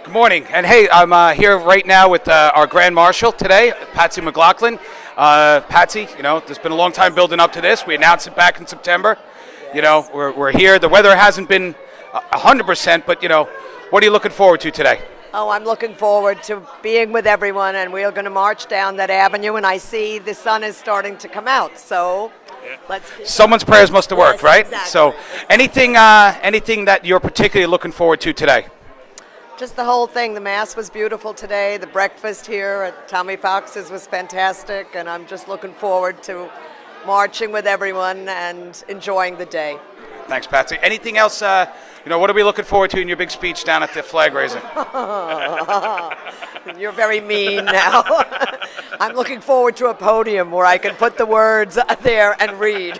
Good morning, and hey, I'm here right now with our Grand Marshal today, Patsy McLaughlin. Patsy, there's been a long time building up to this. We announced it back in September. We're here. The weather hasn't been 100%, but what are you looking forward to today? Oh, I'm looking forward to being with everyone, and we are going to march down that avenue, and I see the sun is starting to come out, so let's... Someone's prayers must have worked, Yes, right? exactly. So anything that you're particularly looking forward to today? Just the whole thing. The Mass was beautiful today. The breakfast here at Tommy Fox's was fantastic, and I'm just looking forward to marching with everyone and enjoying the day. Thanks, Patsy. Anything else, what are we looking forward to in your big speech down at the flag raising? You're very mean now. I'm looking forward to a podium where I can put the words there and read.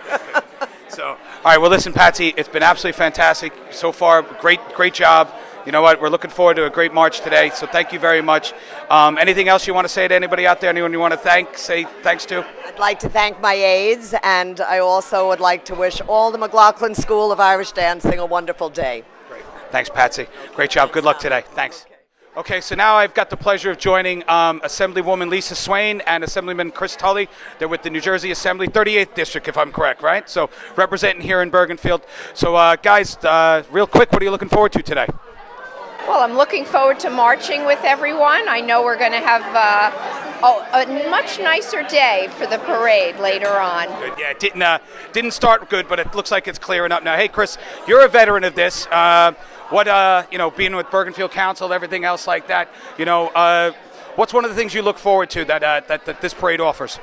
All right, well, listen, Patsy, it's been absolutely fantastic so far. Great job. You know what? We're looking forward to a great march today, so thank you very much. Anything else you want to say to anybody out there? Anyone you want to say thanks to? I'd like to thank my aides, and I also would like to wish all the McLaughlin School of Irish Dancing a wonderful day. Great. Thanks, Patsy. Great job. Good luck today. Thanks. Okay, so now I've got the pleasure of joining Assemblywoman Lisa Swain and Assemblyman Chris Tully. They're with the New Jersey Assembly, 38th District, if I'm correct, right? So representing here in Bergenfield. So, guys, real quick, what are you looking forward to today? Well, I'm looking forward to marching with everyone. I know we're going to have a much nicer day for the parade later on. Good. Yeah, it didn't start good, but it looks like it's clearing up now. Hey, Chris, you're a veteran of this. Being with Bergenfield Council, everything else like that, what's one of the things you look forward to that this parade offers?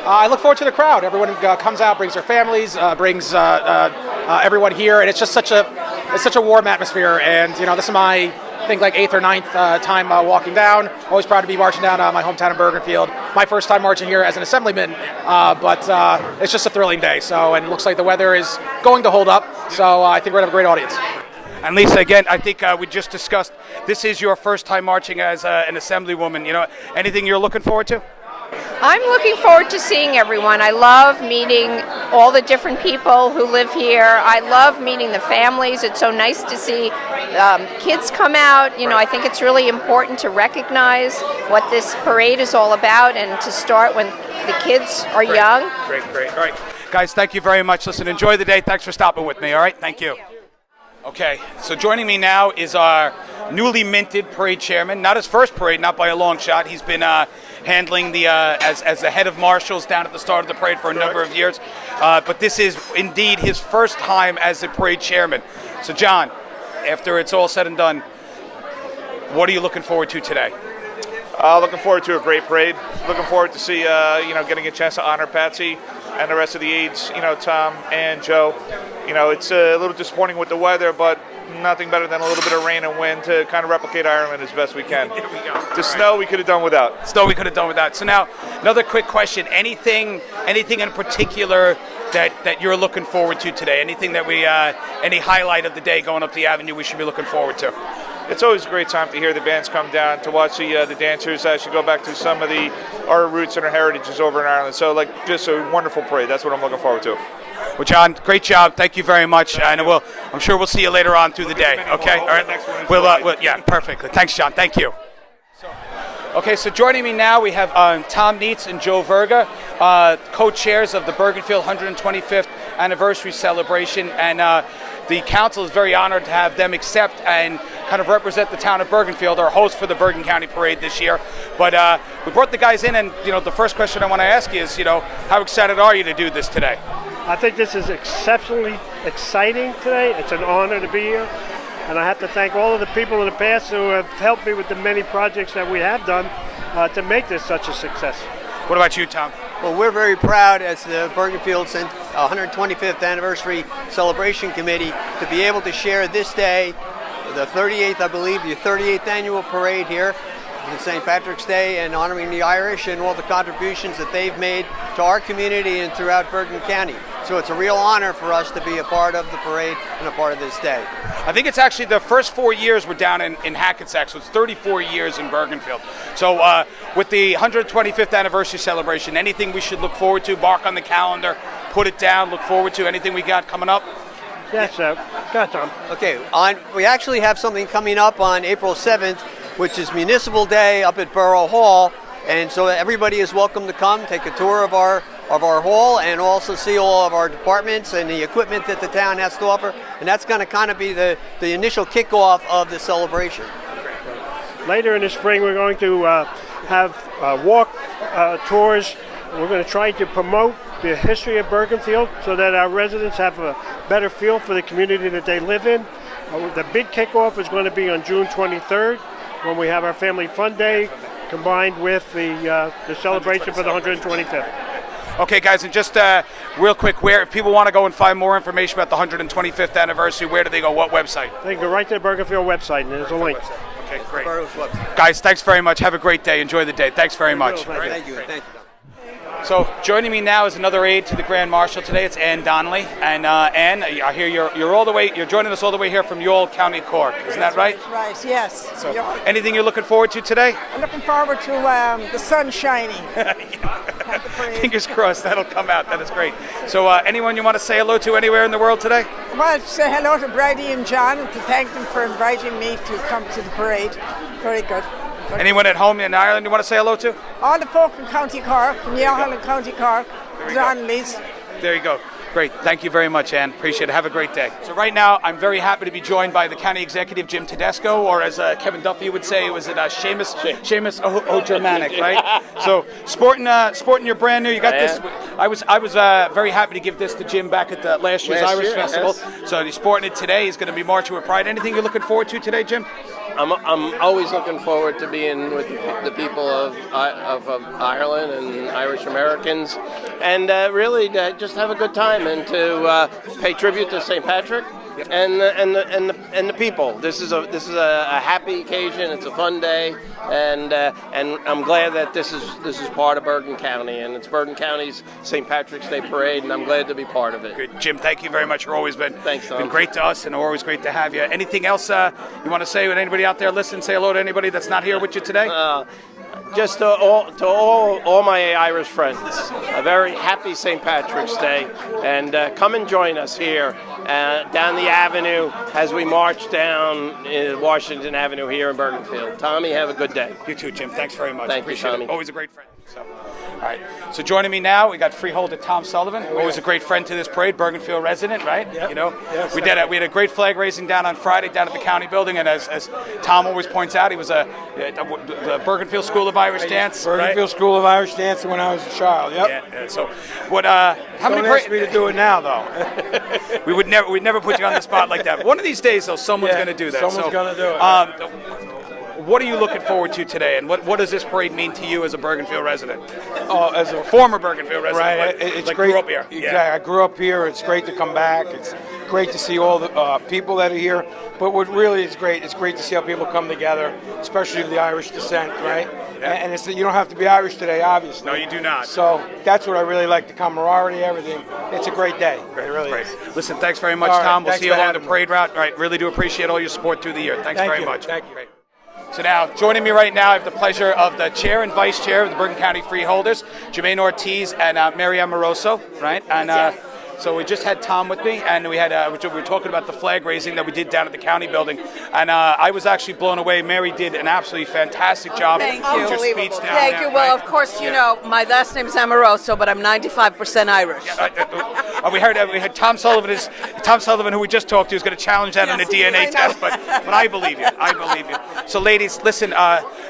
I look forward to the crowd. Everyone comes out, brings their families, brings everyone here, and it's just such a warm atmosphere. And this is my, I think, like 8th or 9th time walking down. Always proud to be marching down my hometown of Bergenfield. My first time marching here as an assemblyman, but it's just a thrilling day. And it looks like the weather is going to hold up. So I think we're gonna have a great audience. And Lisa, again, I think we just discussed this is your first time marching as an assemblywoman. Anything you're looking forward to? I'm looking forward to seeing everyone. I love meeting all the different people who live here. I love meeting the families. It's so nice to see kids come out. I think it's really important to recognize what this parade is all about and to start when the kids are young. Great. All right, guys, thank you very much. Listen, enjoy the day. Thanks for stopping with me, all right? Thank you. Okay, so joining me now is our newly minted parade chairman. Not his first parade, not by a long shot. He's been handling the as the head of marshals down at the start of the parade for a number of years. But this is indeed his first time as the parade chairman. So, John, after it's all said and done, what are you looking forward to today? Looking forward to a great parade. Looking forward to see getting a chance to honor Patsy and the rest of the aides. Tom and Joe. It's a little disappointing with the weather, but nothing better than a little bit of rain and wind to kind of replicate Ireland as best we can. Here we go. The snow we could have done without. So now, another quick question. Anything in particular that you're looking forward to today? Anything that any highlight of the day going up the avenue we should be looking forward to? It's always a great time to hear the bands come down, to watch the dancers actually go back to some of our roots and our heritages over in Ireland. So, just a wonderful parade. That's what I'm looking forward to. Well, John, great job. Thank you very much. And I'm sure we'll see you later on through the day. Okay? All right. Yeah, perfectly. Thanks, John. Thank you. Okay, so joining me now, we have Tom Neitz and Joe Verga, co-chairs of the Bergenfield 125th anniversary celebration. And the council is very honored to have them accept and kind of represent the town of Bergenfield, our host for the Bergen County Parade this year. But we brought the guys in, and the first question I want to ask you is, how excited are you to do this today? I think this is exceptionally exciting today. It's an honor to be here. And I have to thank all of the people in the past who have helped me with the many projects that we have done to make this such a success. What about you, Tom? Well, we're very proud as the Bergenfield 125th Anniversary Celebration Committee to be able to share this day, the 38th, I believe, the 38th annual parade here, the St. Patrick's Day, and honoring the Irish and all the contributions that they've made to our community and throughout Bergen County. So it's a real honor for us to be a part of the parade and a part of this day. I think it's actually the first 4 years we're down in Hackensack, so it's 34 years in Bergenfield. So with the 125th anniversary celebration, anything we should look forward to, mark on the calendar, put it down, look forward to, anything we got coming up? Yes, sir. Go ahead, Tom. Okay, we actually have something coming up on April 7th. which is Municipal Day up at Borough Hall. And so everybody is welcome to come, take a tour of our hall, and also see all of our departments and the equipment that the town has to offer. And that's going to kind of be the initial kickoff of the celebration. Later in the spring, we're going to have walk tours. We're going to try to promote the history of Bergenfield so that our residents have a better feel for the community that they live in. The big kickoff is going to be on June 23rd when we have our Family Fun Day combined with the celebration for the 125th. Okay, guys, and just real quick, where if people want to go and find more information about the 125th anniversary, where do they go? What website? They can go right to the Bergenfield website, and there's a link. Okay, great. Guys, thanks very much. Have a great day. Enjoy the day. Thanks very much. Thank you. Thank you. So joining me now is another aide to the Grand Marshal today. It's Ann Donnelly, and Ann, I hear you're all the way. You're joining us all the way here from Youghal, County Cork. Isn't that right? Right. Yes. So, anything you're looking forward to today? I'm looking forward to the sun shining. Fingers crossed that'll come out. That is great. So, anyone you want to say hello to anywhere in the world today? I want to say hello to Brady and John and to thank them for inviting me to come to the parade. Very good. Anyone at home in Ireland you want to say hello to? All the folk in County Cork, from Youghal and County Cork, Donnelly's. There you go. Great. Thank you very much, Ann. Appreciate it. Have a great day. So right now, I'm very happy to be joined by the County Executive, Jim Tedesco, or as Kevin Duffy would say, was it Seamus O'Germanic, right? So sporting your brand new. You got this. I was very happy to give this to Jim back at the last year's Irish Festival. Yes. So he's sporting it today. He's going to be marching with pride. Anything you're looking forward to today, Jim? I'm always looking forward to being with the people of Ireland and Irish Americans, and really just have a good time and to pay tribute to St. Patrick and the people. This is a happy occasion. It's a fun day, and I'm glad that this is part of Bergen County, and it's Bergen County's St. Patrick's Day parade, and I'm glad to be part of it. Good. Jim, thank you very much for always been great to us, and always great to have you. Anything else you want to say with anybody out there listening? Say hello to anybody that's not here with you today. Just to all my Irish friends, a very happy St. Patrick's Day, and come and join us here down the avenue as we march down Washington Avenue here in Bergenfield. Tommy, have a good day. You too, Jim. Thanks very much. Thank Appreciate you, Tommy. it. Always a great friend. So, all right. So joining me now, we got freeholder Tom Sullivan, always a great friend to this parade, Bergenfield resident, right? Yep. You know, yes, we had a great flag raising down on Friday down at the county building, and as Tom always points out, he was the Bergenfield School of Irish Dance. Bergenfield right? School of Irish Dance when I was a child. Yep. Yeah. So, what? How Don't many? ask me to do it now, though. We'd never put you on the spot like that. One of these days, though, someone's going to do that. Someone's going to do it. What are you looking forward to today, and what does this parade mean to you as a Bergenfield resident? Oh, as a Former Bergenfield resident, right? It's great. Grew up here. Exactly. Yeah. I grew up here. It's great to come back. It's great to see all the people that are here. But what really is great, it's great to see how people come together, especially of the Irish descent, right? Yeah. And it's that you don't have to be Irish today, obviously. No, you do not. So that's what I really like, the camaraderie, everything. It's a great day. It really is. Listen, thanks very much, all Tom. Right, we'll see you along the parade route. All right, really do appreciate all your support through the year. Thanks very much. Thank you. Great. So now, joining me right now, I have the pleasure of the chair and vice chair of the Bergen County Freeholders, Jermaine Ortiz and Mary Amoroso, right? And so we just had Tom with me, and we had we were talking about the flag raising that we did down at the county building, and I was actually blown away. Mary did an absolutely fantastic job. Thank with you. your speech down Thank there, you. Well, right? of course, you know, my last name is Amoroso, but I'm 95% Irish. We had Tom Sullivan, who we just talked to, is going to challenge that in a DNA test, but I believe you. I believe you. So, ladies, listen.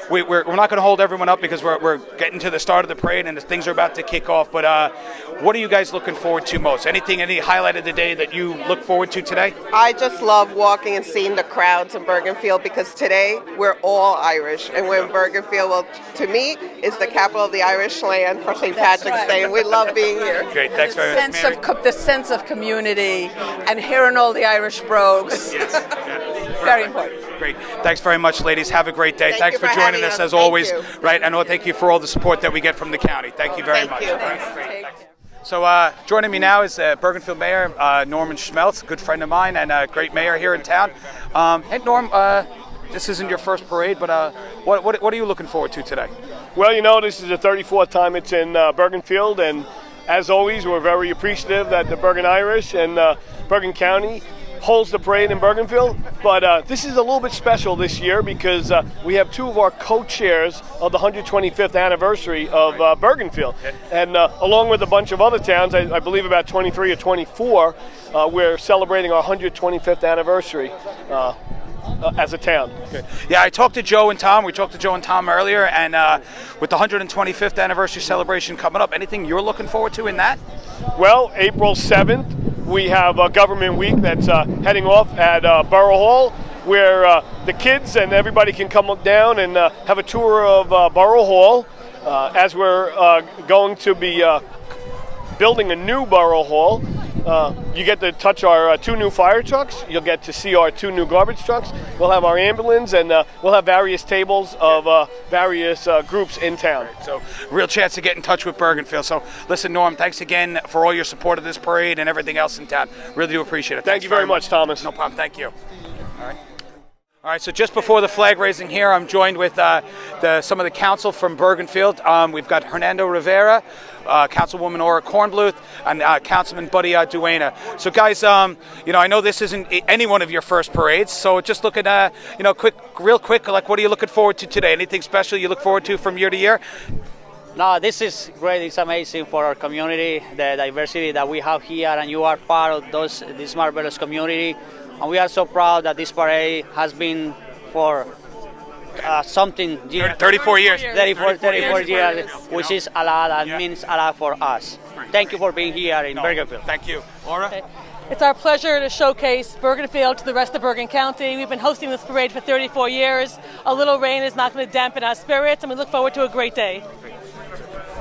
We're not going to hold everyone up because we're getting to the start of the parade and things are about to kick off. But what are you guys looking forward to most? Any highlight of the day that you look forward to today? I just love walking and seeing the crowds in Bergenfield because today we're all Irish, and we're in Bergenfield. Well, to me, is the capital of the Irish land for St. Patrick's Day, and we love being here. Great, thanks very much, Mary. The sense of community and hearing all the Irish brogues. Yes. Yeah. Very important. Great. Thanks very much, ladies. Have a great day. Thanks for joining us as always. Right, and thank you for all the support that we get from the county. Thank you very much. Thank you. So joining me now is Bergenfield Mayor Norman Schmeltz, a good friend of mine and a great mayor here in town. Hey, Norm, this isn't your first parade, but what are you looking forward to today? Well, you know, this is the 34th time it's in Bergenfield, and as always, we're very appreciative that the Bergen Irish and Bergen County holds the parade in Bergenfield. But this is a little bit special this year because we have two of our co-chairs of the 125th anniversary of Bergenfield. And along with a bunch of other towns, I believe about 23 or 24, we're celebrating our 125th anniversary as a town. Okay. Yeah, I talked to Joe and Tom. We talked to Joe and Tom earlier, and with the 125th anniversary celebration coming up, anything you're looking forward to in that? Well, April 7th, we have a government week that's heading off at Borough Hall, where the kids and everybody can come down and have a tour of Borough Hall, as we're going to be building a new Borough Hall. You get to touch our two new fire trucks. You'll get to see our two new garbage trucks. We'll have our ambulance, and we'll have various tables of various groups in town. So, real chance to get in touch with Bergenfield. So, listen, Norm, thanks again for all your support of this parade and everything else in town. Really do appreciate it. Thank you very much, Thomas. No problem. Thank you. All right, so just before the flag raising here, I'm joined with some of the council from Bergenfield. We've got Hernando Rivera, Councilwoman Aura Kornbluth, and Councilman Buddy Duena. So, guys, I know this isn't any one of your first parades, so just looking, real quick, like, what are you looking forward to today? Anything special you look forward to from year to year? No, this is great. It's amazing for our community, the diversity that we have here, and you are part of this marvelous community. And we are so proud that this parade has been for something. 34 years. 34 years, which is a lot and means a lot for us. Thank you for being here in Bergenfield. Thank you. Aura? It's our pleasure to showcase Bergenfield to the rest of Bergen County. We've been hosting this parade for 34 years. A little rain is not going to dampen our spirits, and we look forward to a great day.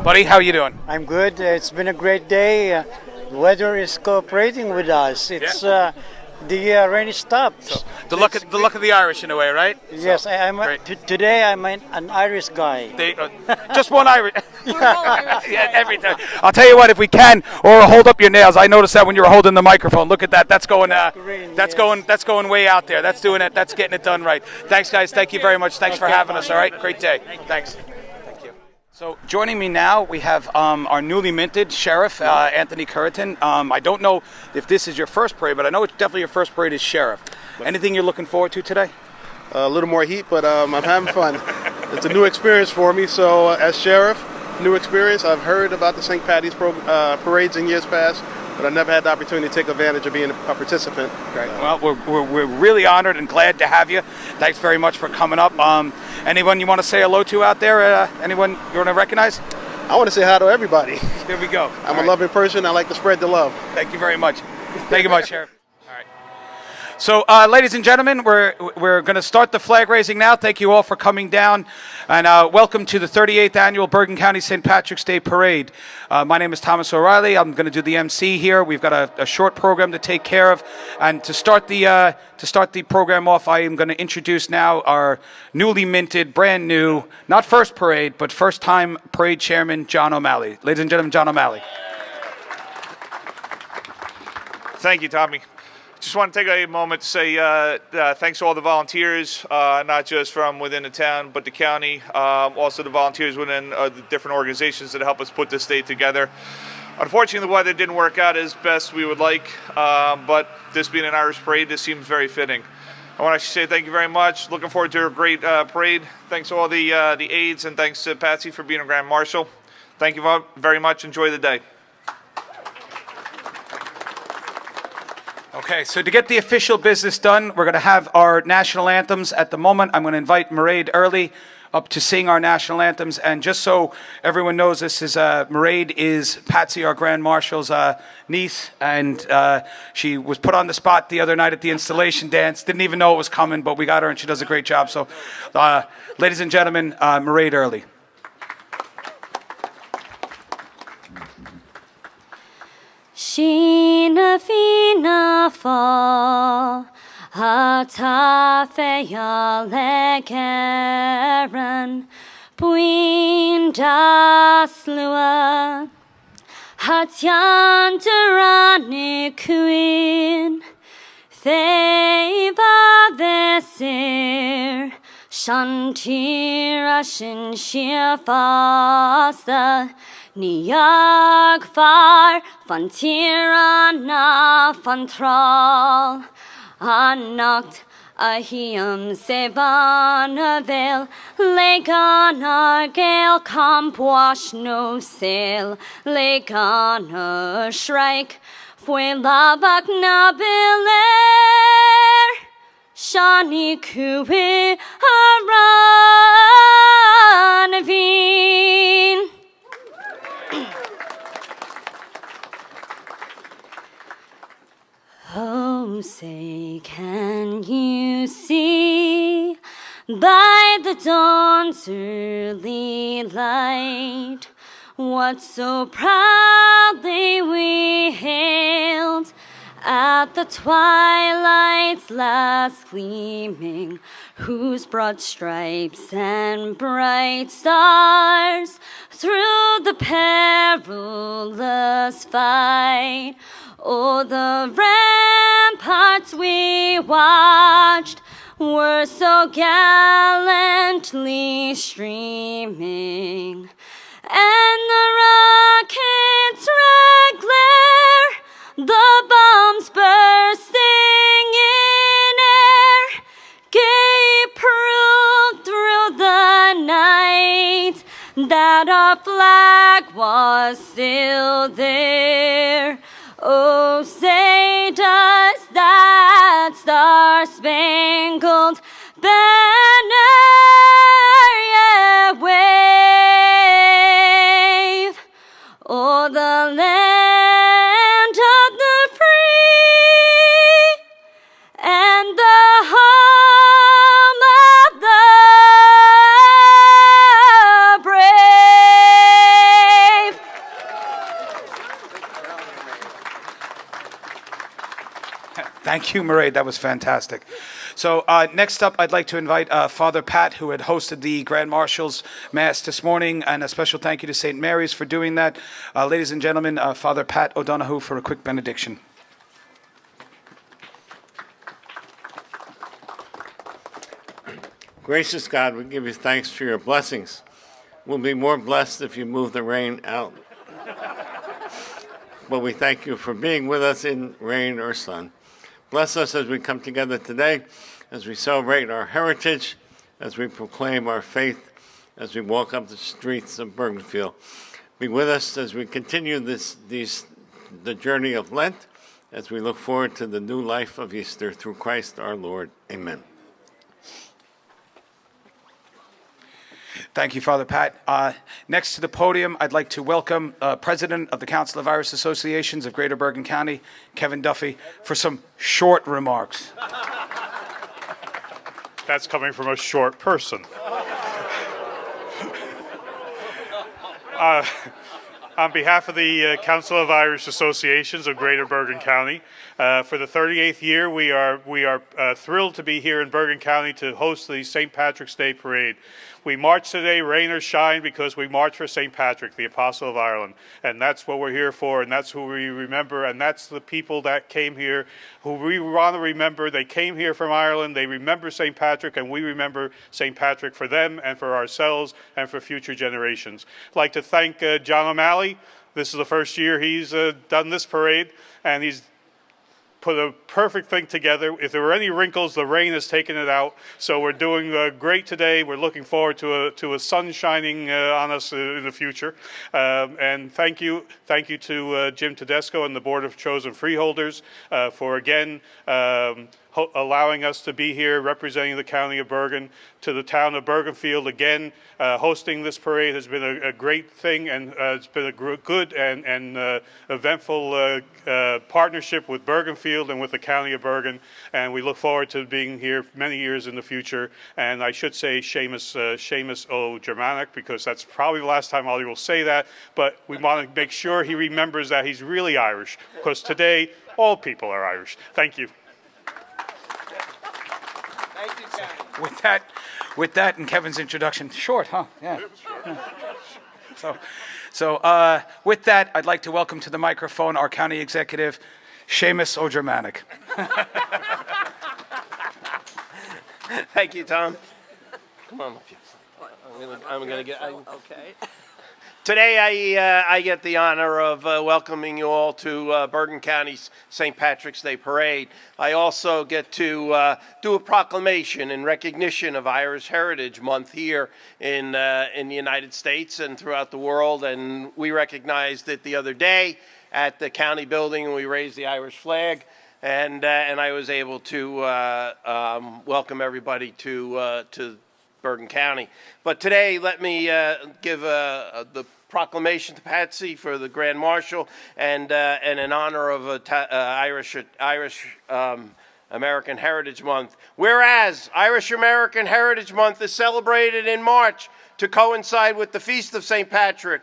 Buddy, how are you doing? I'm good. It's been a great day. The weather is cooperating with us. It's the rain stopped. So, the luck of the Irish in a way, right? Yes, So, today I'm an Irish guy. Just one Irish. Yeah, every time. I'll tell you what, if we can, or hold up your nails. I noticed that when you were holding the microphone. Look at that. That's going. That's going way out there. That's doing it. That's getting it done right. Thanks, guys. Thank you very much. Thanks for having us. All right. Great day. Thanks. So joining me now, we have our newly minted sheriff, Anthony Curriton. I don't know if this is your first parade, but I know it's definitely your first parade as sheriff. Anything you're looking forward to today? A little more heat, but I'm having fun. It's a new experience for me. So as sheriff, new experience. I've heard about the St. Patty's parades in years past, but I never had the opportunity to take advantage of being a participant. Great. Well, we're really honored and glad to have you. Thanks very much for coming up. Anyone you want to say hello to out there? Anyone you want to recognize? I want to say hi to everybody. There we go. I'm a loving person. I like to spread the love. Thank you very much. Thank you much, Sheriff. All right. So, ladies and gentlemen, we're going to start the flag raising now. Thank you all for coming down, and welcome to the 38th annual Bergen County St. Patrick's Day Parade. My name is Thomas O'Reilly. I'm going to do the MC here. We've got a short program to take care of, and to start the program off, I am going to introduce now our newly minted, brand new, not first parade, but first time parade chairman, John O'Malley. Ladies and gentlemen, John O'Malley. Thank you, Tommy. Just want to take a moment to say thanks to all the volunteers, not just from within the town, but the county, also the volunteers within the different organizations that help us put this day together. Unfortunately, the weather didn't work out as best we would like, but this being an Irish parade, this seems very fitting. I want to say thank you very much. Looking forward to a great parade. Thanks to all the aides, and thanks to Patsy for being a Grand Marshal. Thank you very much. Enjoy the day. Okay, so to get the official business done, we're going to have our national anthems. At the moment, I'm going to invite Mairead Early up to sing our national anthems. And just so everyone knows, this is Mairead is Patsy, our Grand Marshal's niece, and she was put on the spot the other night at the installation dance. Didn't even know it was coming, but we got her, and she does a great job. So, ladies and gentlemen, Mairead Early. Sheena fina fa hata feya lekeren buin das lua hatyan terani kuin theva vesir shantira shin shiafasta Niag far van tirana van tral Anacht Ahiam Sevanavel, Legan Argel, Kampuash no sail, Legan Shrike, Fuelabak Nabiler, Shani Kui Aranavin. Oh, say, can you see by the dawn's early light what so proudly we hailed at the twilight's last gleaming, whose broad stripes and bright stars through the perilous fight, oh, the ramparts we watched were so gallantly streaming, and the rockets' red glare, the bombs bursting in air, gave proof through the night that our flag was still there. Oh, say does that star-spangled banner yet wave o'er the land of the free and the home of the brave? Thank you, Mairead. That was fantastic. So next up, I'd like to invite Father Pat, who had hosted the Grand Marshal's Mass this morning, and a special thank you to St. Mary's for doing that. Ladies and gentlemen, Father Pat O'Donoghue for a quick benediction. Gracious God, we give you thanks for your blessings. We'll be more blessed if you move the rain out. But we thank you for being with us in rain or sun. Bless us as we come together today, as we celebrate our heritage, as we proclaim our faith, as we walk up the streets of Bergenfield. Be with us as we continue the journey of Lent, as we look forward to the new life of Easter through Christ our Lord. Amen. Thank you, Father Pat. Next to the podium, I'd like to welcome President of the Council of Irish Associations of Greater Bergen County, Kevin Duffy, for some short remarks. That's coming from a short person. On behalf of the Council of Irish Associations of Greater Bergen County, for the 38th year, we are thrilled to be here in Bergen County to host the St. Patrick's Day Parade. We march today, rain or shine, because we march for St. Patrick, the Apostle of Ireland. And that's what we're here for, and that's who we remember, and that's the people that came here who we want to remember. They came here from Ireland, they remember St. Patrick, and we remember St. Patrick for them and for ourselves and for future generations. I'd like to thank John O'Malley. This is the first year he's done this parade, and he's put a perfect thing together. If there were any wrinkles, the rain has taken it out. So we're doing great today. We're looking forward to a sun shining on us in the future. And thank you to Jim Tedesco and the Board of Chosen Freeholders for again allowing us to be here representing the County of Bergen, to the town of Bergenfield. Again, hosting this parade has been a great thing, and it's been a good and eventful partnership with Bergenfield and with the County of Bergen, and we look forward to being here many years in the future. And I should say Seamus O. Germanic, because that's probably the last time Ollie will say that, but we want to make sure he remembers that he's really Irish, because today all people are Irish. Thank you. Thank you, Kevin. With that and Kevin's introduction, short, huh? Yeah. So with that, I'd like to welcome to the microphone our county executive, Seamus O. Germanic. Thank you, Tom. Come on. I'm gonna get. Okay. Today I get the honor of welcoming you all to Bergen County's St. Patrick's Day Parade. I also get to do a proclamation in recognition of Irish Heritage Month here in the United States and throughout the world. And we recognized it the other day at the county building, and we raised the Irish flag. And I was able to welcome everybody to Bergen County. But today, let me give the proclamation to Patsy for the Grand Marshal and in honor of Irish American Heritage Month. Whereas Irish American Heritage Month is celebrated in March to coincide with the Feast of St. Patrick,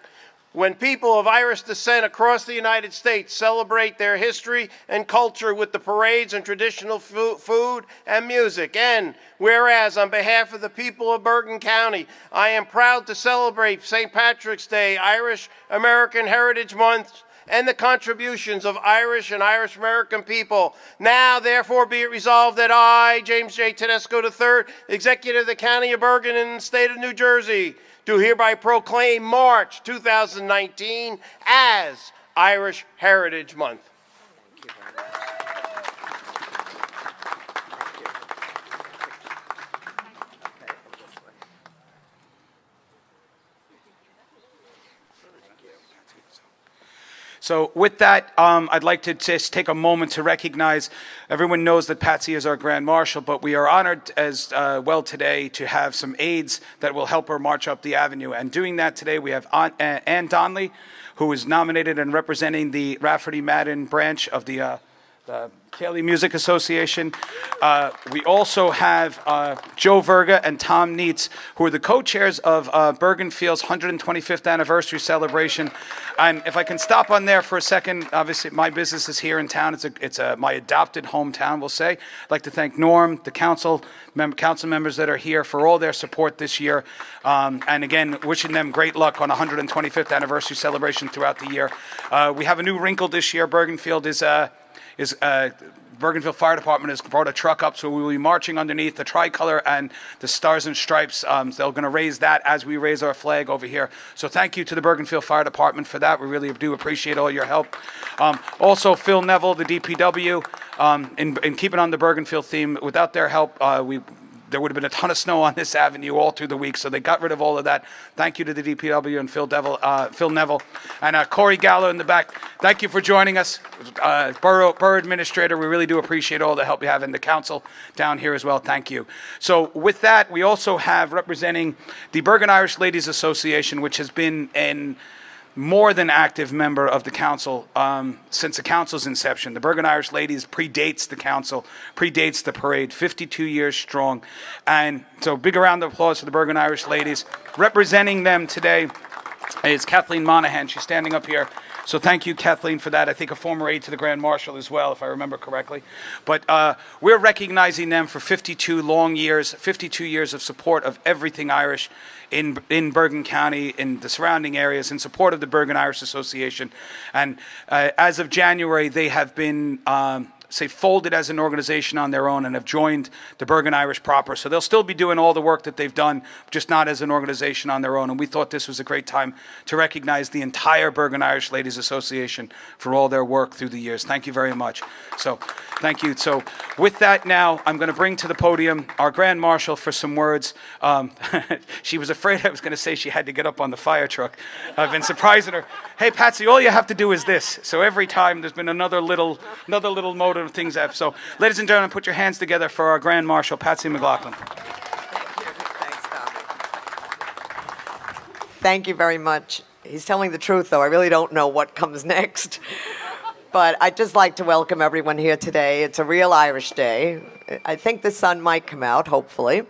when people of Irish descent across the United States celebrate their history and culture with the parades and traditional food and music. And whereas on behalf of the people of Bergen County, I am proud to celebrate St. Patrick's Day, Irish American Heritage Month, and the contributions of Irish and Irish American people. Now, therefore, be it resolved that I, James J. Tedesco III, Executive of the County of Bergen in the state of New Jersey, do hereby proclaim March 2019 as Irish Heritage Month. So with that, I'd like to just take a moment to recognize, everyone knows that Patsy is our Grand Marshal, but we are honored as well today to have some aides that will help her march up the avenue. And doing that today, we have Ann Donnelly, who is nominated and representing the Rafferty-Madden branch of the Cayley Music Association. We also have Joe Verga and Tom Neitz, who are the co-chairs of Bergen Field's 125th anniversary celebration. And if I can stop on there for a second, obviously my business is here in town. It's my adopted hometown, we'll say. I'd like to thank Norm, the council members that are here for all their support this year. And again, wishing them great luck on 125th anniversary celebration throughout the year. We have a new wrinkle this year. Bergenfield is Bergenfield Fire Department has brought a truck up, so we will be marching underneath the tricolor and the stars and stripes. They're going to raise that as we raise our flag over here. So thank you to the Bergenfield Fire Department for that. We really do appreciate all your help. Also, Phil Neville, the DPW, in keeping on the Bergenfield theme. Without their help, there would have been a ton of snow on this avenue all through the week, so they got rid of all of that. Thank you to the DPW and Phil Neville. And Corey Gallo in the back, thank you for joining us. Borough Administrator, we really do appreciate all the help you have, in the council down here as well. Thank you. So with that, we also have representing the Bergen Irish Ladies Association, which has been an more than active member of the council since the council's inception. The Bergen Irish Ladies predates the council, predates the parade, 52 years strong. And so big round of applause for the Bergen Irish Ladies. Representing them today is Kathleen Monahan. She's standing up here. So thank you, Kathleen, for that. I think a former aide to the Grand Marshal as well, if I remember correctly. But we're recognizing them for 52 long years, 52 years of support of everything Irish in Bergen County, in the surrounding areas, in support of the Bergen Irish Association. And as of January, they have been folded as an organization on their own and have joined the Bergen Irish proper. So they'll still be doing all the work that they've done, just not as an organization on their own. And we thought this was a great time to recognize the entire Bergen Irish Ladies Association for all their work through the years. Thank you very much. So thank you. So with that now, I'm going to bring to the podium our Grand Marshal for some words. She was afraid I was going to say she had to get up on the fire truck. I've been surprising her. Hey, Patsy, all you have to do is this. So every time there's been another little motive of things up. So, ladies and gentlemen, put your hands together for our Grand Marshal, Patsy McLaughlin. Thanks, Tommy. Thank you very much. He's telling the truth, though. I really don't know what comes next. But I'd just like to welcome everyone here today. It's a real Irish day. I think the sun might come out, hopefully.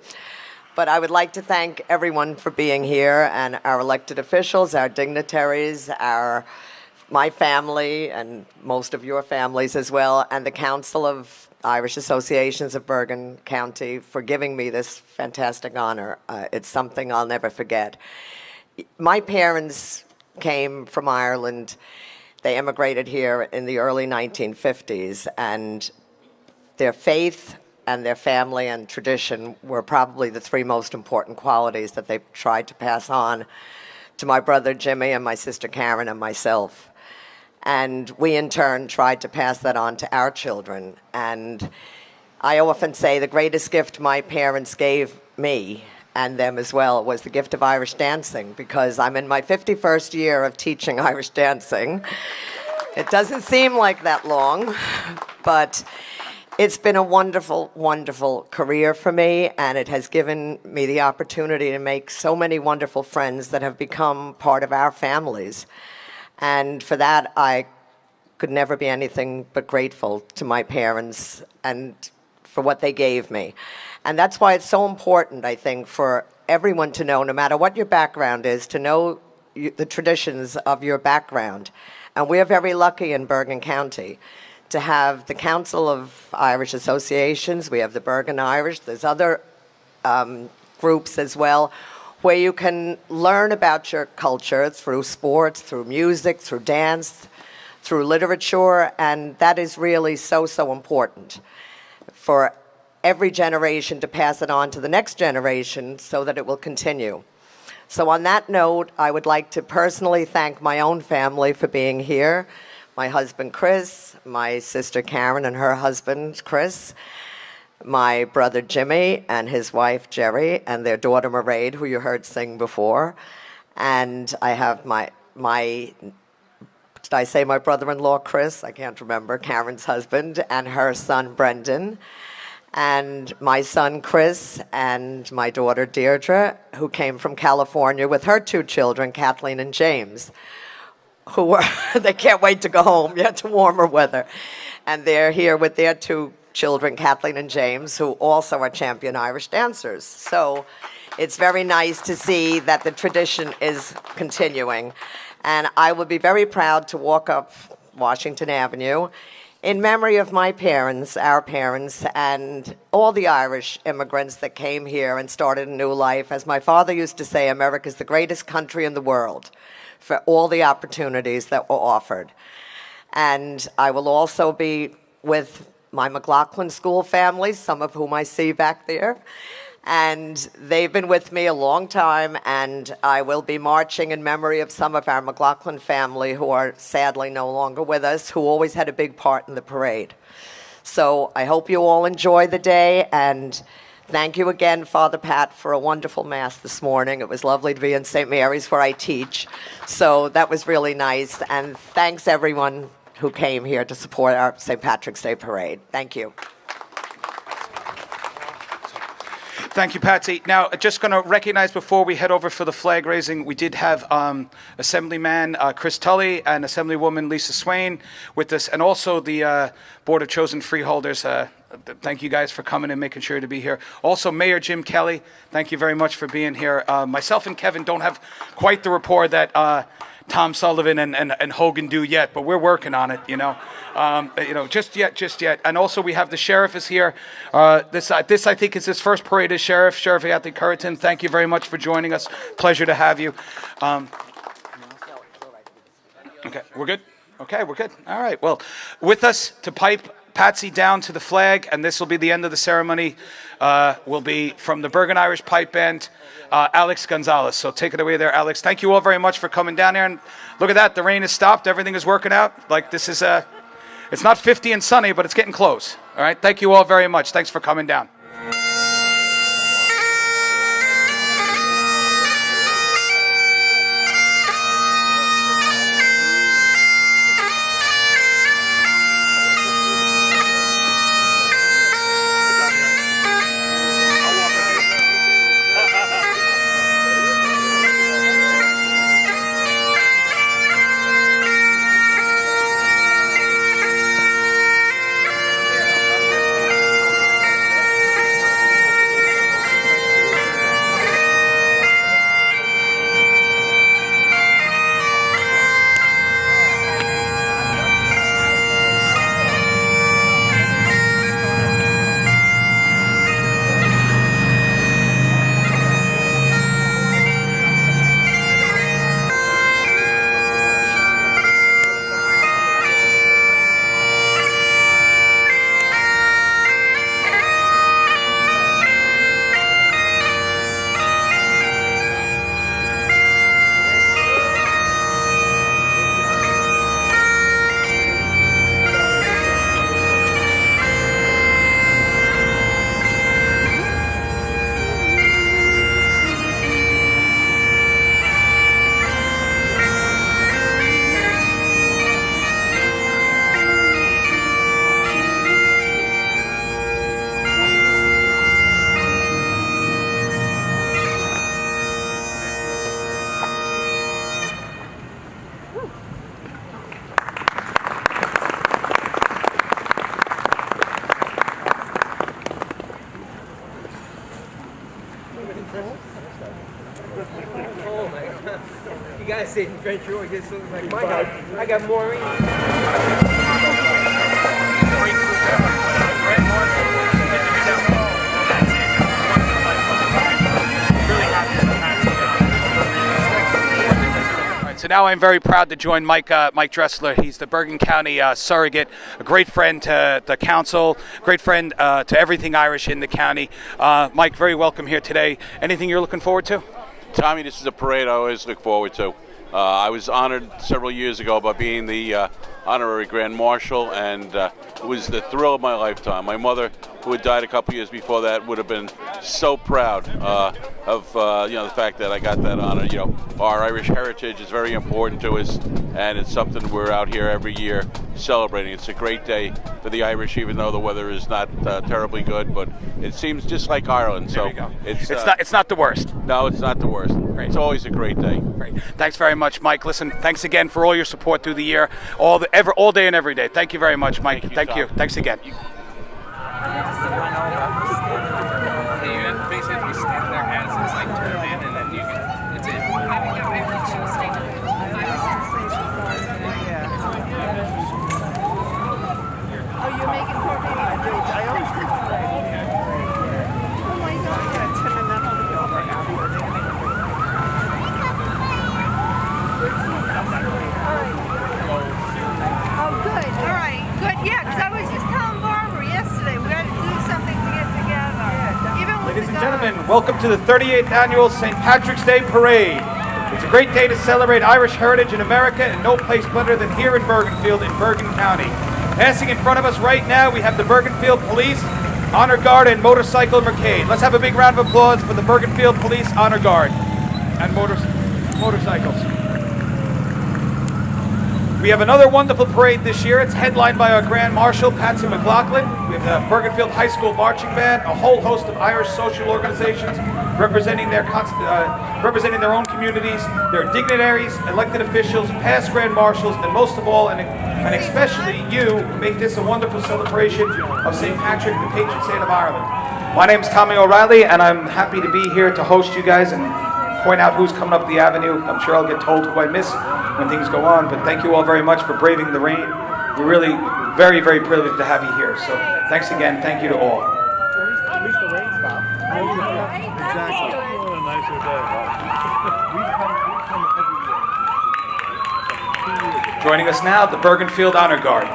But I would like to thank everyone for being here, and our elected officials, our dignitaries, my family, and most of your families as well, and the Council of Irish Associations of Bergen County for giving me this fantastic honor. It's something I'll never forget. My parents came from Ireland. They immigrated here in the early 1950s, and their faith and their family and tradition were probably the three most important qualities that they tried to pass on to my brother Jimmy and my sister Karen and myself. And we in turn tried to pass that on to our children. And I often say the greatest gift my parents gave me and them as well was the gift of Irish dancing, because I'm in my 51st year of teaching Irish dancing. It doesn't seem like that long, but it's been a wonderful, wonderful career for me, and it has given me the opportunity to make so many wonderful friends that have become part of our families. And for that, I could never be anything but grateful to my parents and for what they gave me. And that's why it's so important, I think, for everyone to know, no matter what your background is, to know the traditions of your background. And we are very lucky in Bergen County to have the Council of Irish Associations. We have the Bergen Irish. There's other groups as well, where you can learn about your culture through sports, through music, through dance, through literature, and that is really so, so important for every generation to pass it on to the next generation so that it will continue. So on that note, I would like to personally thank my own family for being here, my husband Chris, my sister Karen and her husband Chris, my brother Jimmy and his wife Jerry, and their daughter Mairead, who you heard sing before. And I have my did I say my brother-in-law Chris? I can't remember. Karen's husband and her son Brendan, and my son Chris and my daughter Deirdre, who came from California with her two children, Kathleen and James, who were, they can't wait to go home, yet to warmer weather. And they're here with their two children, Kathleen and James, who also are champion Irish dancers. So it's very nice to see that the tradition is continuing. And I will be very proud to walk up Washington Avenue in memory of my parents, our parents, and all the Irish immigrants that came here and started a new life. As my father used to say, America's the greatest country in the world for all the opportunities that were offered. And I will also be with my McLaughlin school family, some of whom I see back there. And they've been with me a long time, and I will be marching in memory of some of our McLaughlin family who are sadly no longer with us, who always had a big part in the parade. So I hope you all enjoy the day, and thank you again, Father Pat, for a wonderful Mass this morning. It was lovely to be in St. Mary's where I teach, so that was really nice. And thanks everyone who came here to support our St. Patrick's Day Parade. Thank you. Thank you, Patsy. Now, just going to recognize before we head over for the flag raising, we did have Assemblyman Chris Tully and Assemblywoman Lisa Swain with us, and also the Board of Chosen Freeholders. Thank you guys for coming and making sure to be here. Also, Mayor Jim Kelly, thank you very much for being here. Myself and Kevin don't have quite the rapport that Tom Sullivan and Hogan do yet, but we're working on it, just yet. And also we have the sheriff is here. This I think is his first parade as sheriff. Sheriff Anthony Curriton, thank you very much for joining us. Pleasure to have you. Okay, we're good? Okay, we're good. All right, well, with us to pipe Patsy down to the flag, and this will be the end of the ceremony, will be from the Bergen Irish Pipe Band, Alex Gonzalez. So take it away there, Alex. Thank you all very much for coming down here. And look at that, the rain has stopped. Everything is working out. Like this is it's not 50 and sunny, but it's getting close. All right, thank you all very much. Thanks for coming down. Oh my God. You guys say adventure or get something like mine. I got Maureen. So now I'm very proud to join Mike Dressler. He's the Bergen County surrogate, a great friend to the council, great friend to everything Irish in the county. Mike, very welcome here today. Anything you're looking forward to? Tommy, this is a parade I always look forward to. I was honored several years ago by being the honorary Grand Marshal, and it was the thrill of my lifetime. My mother, who had died a couple years before that, would have been so proud of the fact that I got that honor. You know, our Irish heritage is very important to us, and it's something we're out here every year celebrating. It's a great day for the Irish, even though the weather is not terribly good, but it seems just like Ireland. So It's not the worst. No, it's not the worst. Great. It's always a great day. Great. Thanks very much, Mike. Listen, thanks again for all your support through the year, all day and every day. Thank you very much, Mike. Thank you. Thanks again. You basically stand there as it's like turned in, and then you can. It's it. Oh, you're making poor baby. I always do. Oh my God! Yeah, Tim and then I'll be over. Oh, good. All right. Good. Yeah, because I was just telling Barbara yesterday we got to do something to get together. Even with Ladies and gentlemen, welcome to the 38th Annual St. Patrick's Day Parade. It's a great day to celebrate Irish heritage in America, and no place better than here in Bergenfield in Bergen County. Passing in front of us right now, we have the Bergenfield Police, Honor Guard, and Motorcycle Brigade. Let's have a big round of applause for the Bergenfield Police, Honor Guard, and motorcycles. We have another wonderful parade this year. It's headlined by our Grand Marshal, Patsy McLaughlin. We have the Bergenfield High School Marching Band, a whole host of Irish social organizations representing their own communities, their dignitaries, elected officials, past Grand Marshals, and most of all, and especially you, who make this a wonderful celebration of St. Patrick, the patron saint of Ireland. My name is Tommy O'Reilly, and I'm happy to be here to host you guys and point out who's coming up the avenue. I'm sure I'll get told who I miss when things go on, but thank you all very much for braving the rain. We're really very, very privileged to have you here. So thanks again. Thank you to all. At least the rain stopped. Exactly. What a nicer day. Joining us now, the Bergenfield Honor Guard.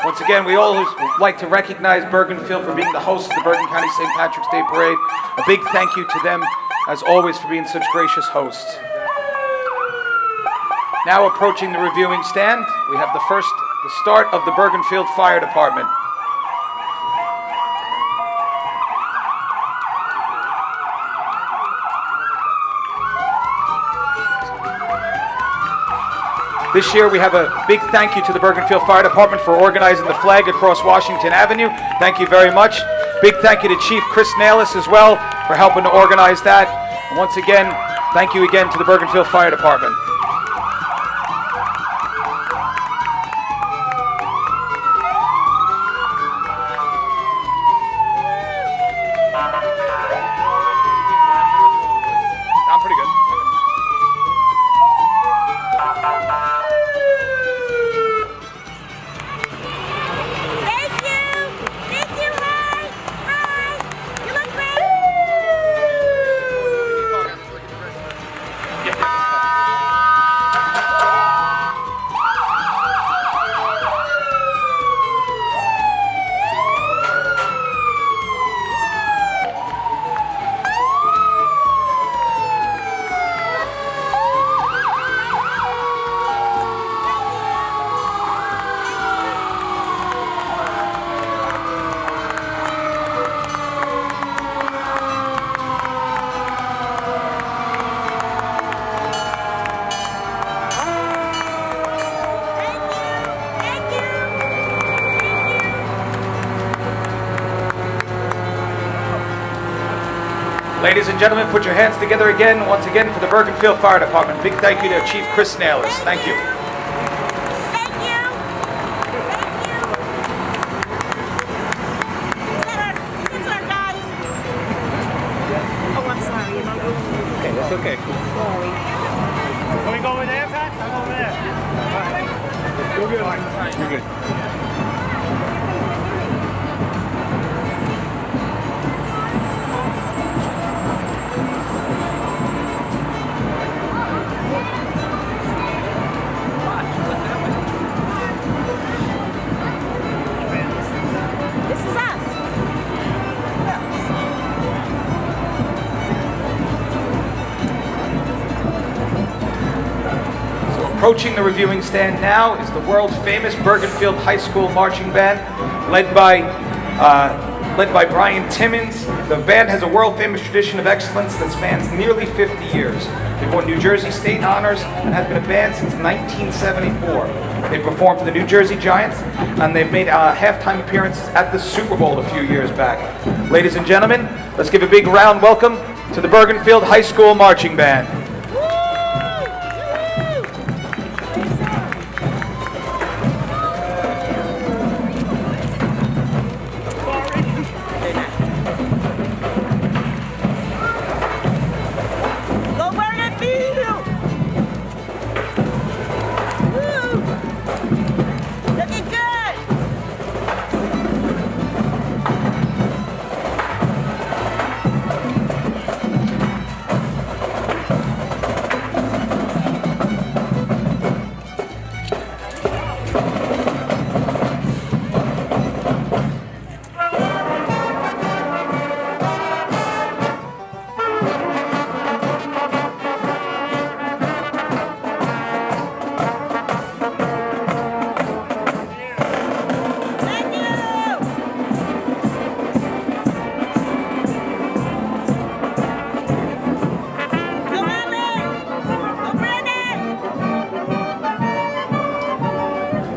Once again, we always like to recognize Bergenfield for being the host of the Bergen County St. Patrick's Day Parade. A big thank you to them, as always, for being such gracious hosts. Now approaching the reviewing stand, we have the start of the Bergenfield Fire Department. This year we have a big thank you to the Bergenfield Fire Department for organizing the flag across Washington Avenue. Thank you very much. Big thank you to Chief Chris Nalis as well for helping to organize that. And once again, thank you again to the Bergenfield Fire Department. I'm pretty good. Ladies and gentlemen, put your hands together again, once again, for the Bergenfield Fire Department. Big thank you to Chief Chris Nailers. Thank you. Okay, that's okay. Can we go over there, Pat? I'll go over there. All right. You're good. You're good. This is us. Approaching the reviewing stand now is the world famous Bergenfield High School Marching Band, led by Brian Timmons. The band has a world famous tradition of excellence that spans nearly 50 years. They've won New Jersey State honors and have been a band since 1974. They performed for the New Jersey Giants, and they've made halftime appearances at the Super Bowl a few years back. Ladies and gentlemen, let's give a big round welcome to the Bergenfield High School Marching Band. Go Bergen Field! Woo! Looking good!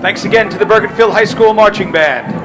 Thanks again to the Bergenfield High School Marching Band.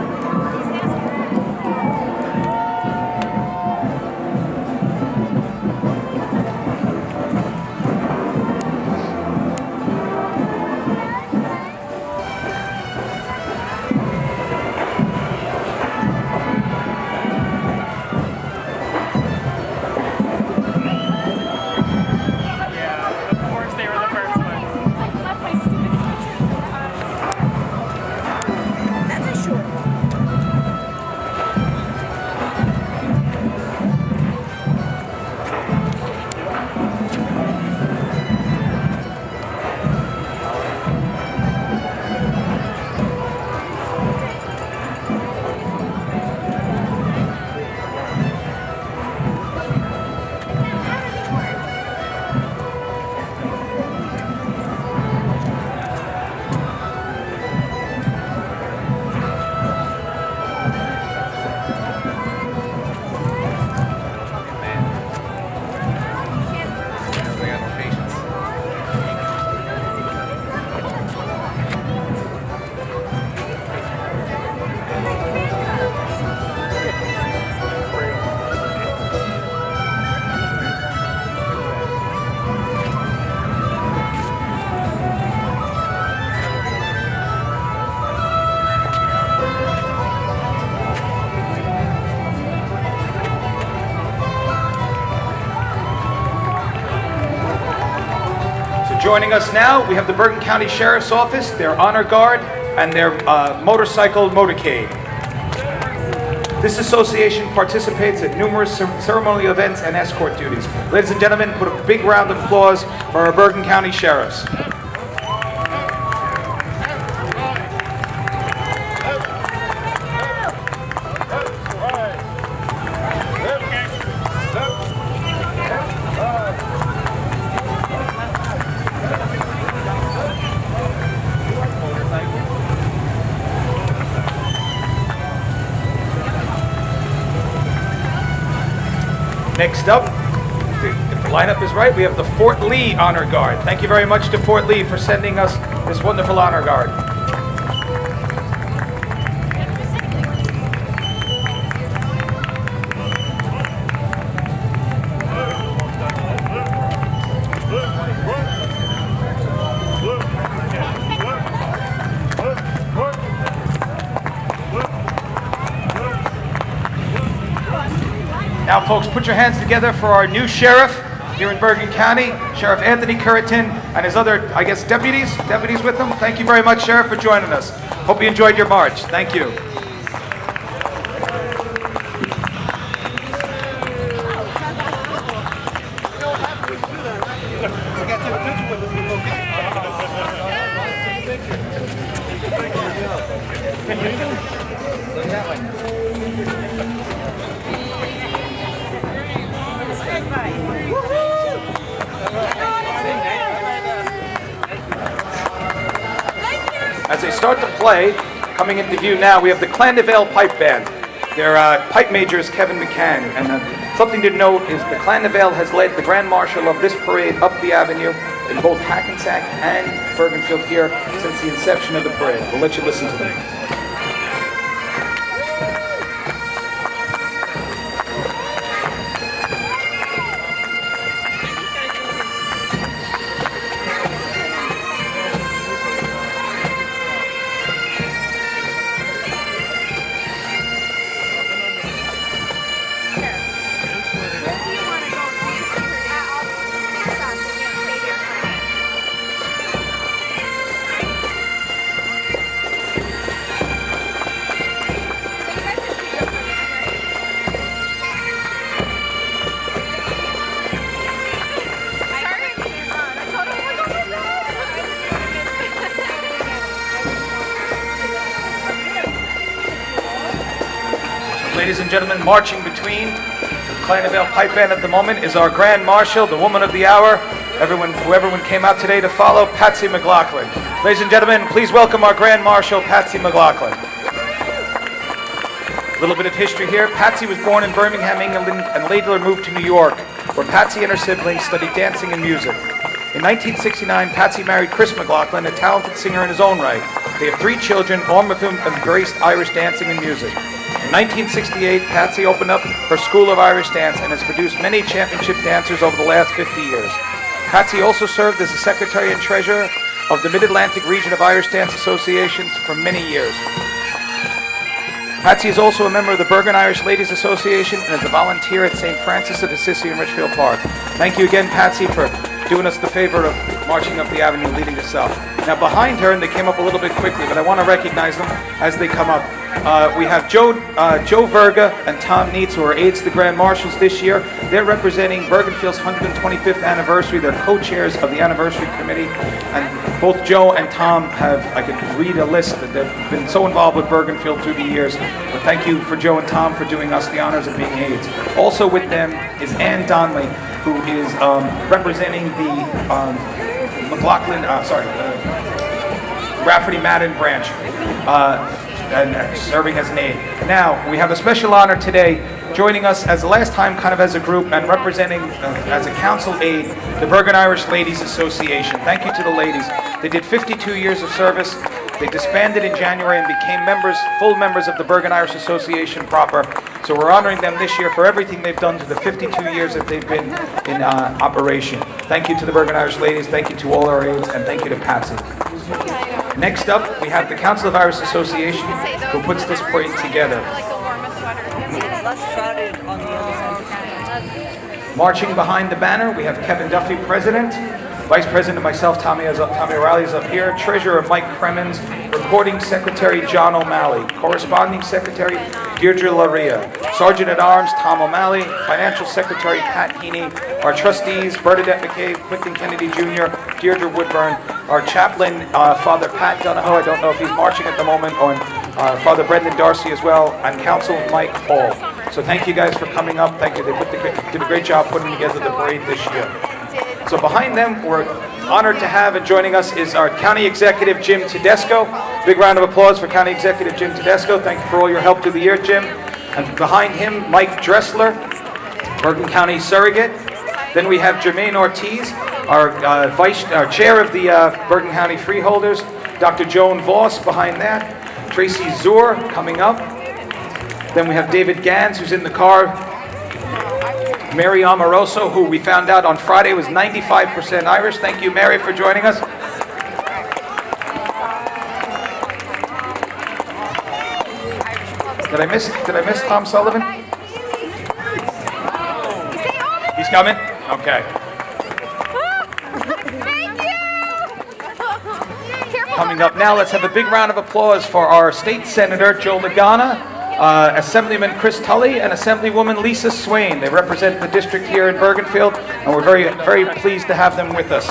Joining us now, we have the Bergen County Sheriff's Office, their honor guard, and their motorcycle motorcade. This association participates at numerous ceremonial events and escort duties. Ladies and gentlemen, put a big round of applause for our Bergen County Sheriffs. Next up, if the lineup is right, we have the Fort Lee Honor Guard. Thank you very much to Fort Lee for sending us this wonderful honor guard. Now, folks, put your hands together for our new sheriff here in Bergen County, Sheriff Anthony Curriton, and his other, I guess, deputies with him. Thank you very much, Sheriff, for joining us. Hope you enjoyed your march. Thank you. As they start to play, coming into view now, we have the Clandevale Pipe Band. Their pipe major is Kevin McCann, and something to note is the Clandevale has led the Grand Marshal of this parade up the avenue in both Hackensack and Bergenfield here since the inception of the parade. We'll let you listen to them. Ladies and gentlemen, marching between the Clandevale Pipe Band at the moment is our Grand Marshal, the woman of the hour, who everyone came out today to follow, Patsy McLaughlin. Ladies and gentlemen, please welcome our Grand Marshal, Patsy McLaughlin. A little bit of history here. Patsy was born in Birmingham, England, and later moved to New York, where Patsy and her siblings studied dancing and music. In 1969, Patsy married Chris McLaughlin, a talented singer in his own right. They have 3 children, all of whom embraced Irish dancing and music. In 1968, Patsy opened up her School of Irish Dance and has produced many championship dancers over the last 50 years. Patsy also served as the Secretary and Treasurer of the Mid-Atlantic Region of Irish Dance Associations for many years. Patsy is also a member of the Bergen Irish Ladies Association and is a volunteer at St. Francis of Assisi in Richfield Park. Thank you again, Patsy, for doing us the favor of marching up the avenue leading us south. Now behind her, and they came up a little bit quickly, but I want to recognize them as they come up. We have Joe Verga and Tom Neitz, who are aides to the Grand Marshals this year. They're representing Bergenfield's 125th anniversary. They're co-chairs of the anniversary committee. And both Joe and Tom have, I could read a list that they've been so involved with Bergenfield through the years. But thank you for Joe and Tom for doing us the honors of being aides. Also with them is Ann Donnelly, who is representing the Rafferty Madden branch. And serving as an aide. Now, we have a special honor today, joining us as the last time kind of as a group and representing as a council aide, the Bergen Irish Ladies Association. Thank you to the ladies. They did 52 years of service. They disbanded in January and became full members of the Bergen Irish Association proper. So we're honoring them this year for everything they've done to the 52 years that they've been in operation. Thank you to the Bergen Irish Ladies, thank you to all our aides, and thank you to Patsy. Next up, we have the Council of Irish Association, who puts this parade together. Marching behind the banner, we have Kevin Duffy, President. Vice President, myself, Tommy O'Reilly is up here. Treasurer, Mike Cremens. Recording Secretary, John O'Malley. Corresponding Secretary, Deirdre Laria. Sergeant at Arms, Tom O'Malley. Financial Secretary, Pat Heaney. Our trustees, Bernadette McCabe, Quentin Kennedy Jr., Deirdre Woodburn. Our chaplain, Father Pat Donahoe. I don't know if he's marching at the moment, or Father Brendan Darcy as well, and Council Mike Hall. So thank you guys for coming up. Thank you. They did a great job putting together the parade this year. So behind them, we're honored to have, and joining us is our County Executive, Jim Tedesco. Big round of applause for County Executive Jim Tedesco. Thank you for all your help through the year, Jim. And behind him, Mike Dressler, Bergen County Surrogate. Then we have Jermaine Ortiz, our chair of the Bergen County Freeholders. Dr. Joan Voss behind that. Tracy Zur coming up. Then we have David Gans, who's in the car. Mary Amoroso, who we found out on Friday was 95% Irish. Thank you, Mary, for joining us. Did I miss Tom Sullivan? He's coming? Okay. Coming up now, let's have a big round of applause for our state senator, Joe Lagana, Assemblyman Chris Tully, and Assemblywoman Lisa Swain. They represent the district here in Bergenfield, and we're very, very pleased to have them with us.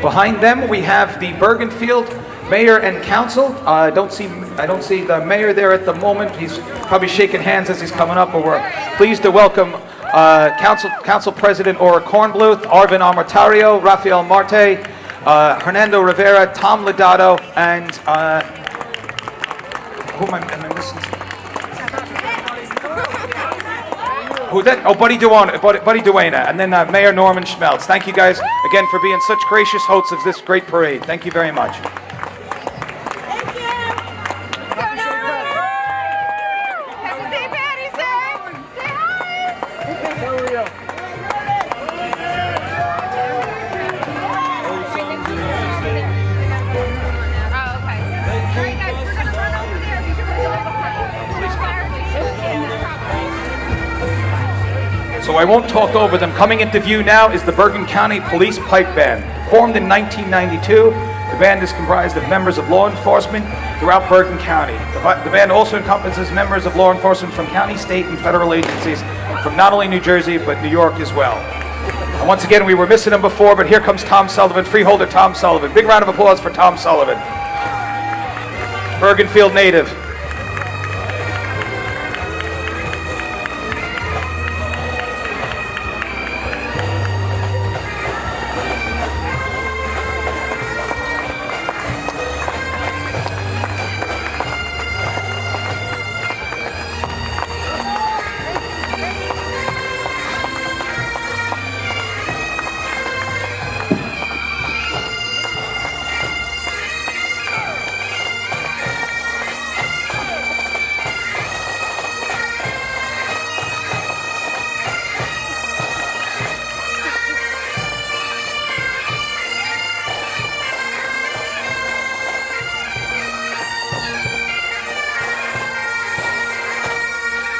Behind them, we have the Bergenfield Mayor and Council. I don't see the mayor there at the moment. He's probably shaking hands as he's coming up, but we're pleased to welcome Council President Ora Kornbluth, Arvin Amartario, Rafael Marte, Hernando Rivera, Tom Lodato, and who am I missing? Who's that? Oh, Buddy Duena, and then Mayor Norman Schmelz. Thank you guys again for being such gracious hosts of this great parade. Thank you very much. So I won't talk over them. Coming into view now is the Bergen County Police Pipe Band. Formed in 1992, the band is comprised of members of law enforcement throughout Bergen County. The band also encompasses members of law enforcement from county, state, and federal agencies from not only New Jersey, but New York as well. And once again, we were missing him before, but here comes Tom Sullivan, freeholder Tom Sullivan. Big round of applause for Tom Sullivan. Bergenfield native.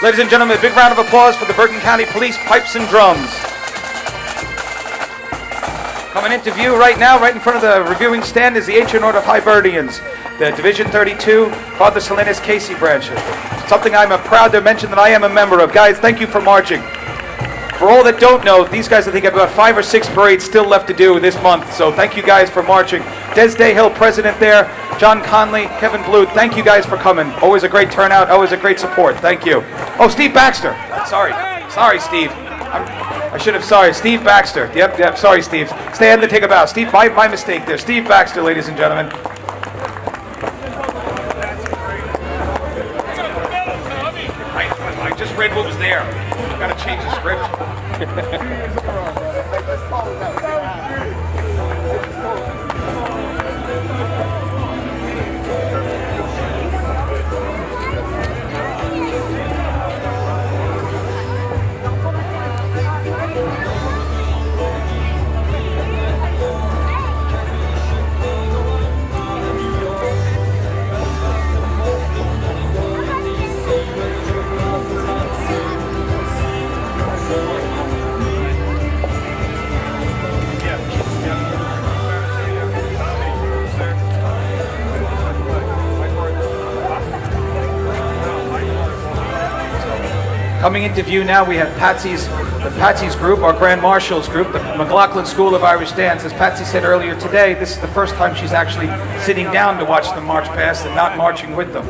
Ladies and gentlemen, a big round of applause for the Bergen County Police Pipes and Drums. Coming into view right now, right in front of the reviewing stand, is the Ancient Order of Hibernians, the Division 32, Father Salinas Casey branch. Something I'm proud to mention that I am a member of. Guys, thank you for marching. For all that don't know, these guys I think have about 5 or 6 parades still left to do this month, so thank you guys for marching. Des Dayhill, president there, John Conley, Kevin Bluth, thank you guys for coming. Always a great turnout, always a great support. Thank you. Oh, Steve Baxter. Sorry, Steve. I should have, Steve Baxter. Yep, sorry, Steve. Stand and take a bow. Steve, my mistake there. Steve Baxter, ladies and gentlemen. I just read what was there. I've got to change the script. Coming into view now, we have the Patsy's group, our Grand Marshals group, the McLaughlin School of Irish Dance. As Patsy said earlier today, this is the first time she's actually sitting down to watch them march past and not marching with them.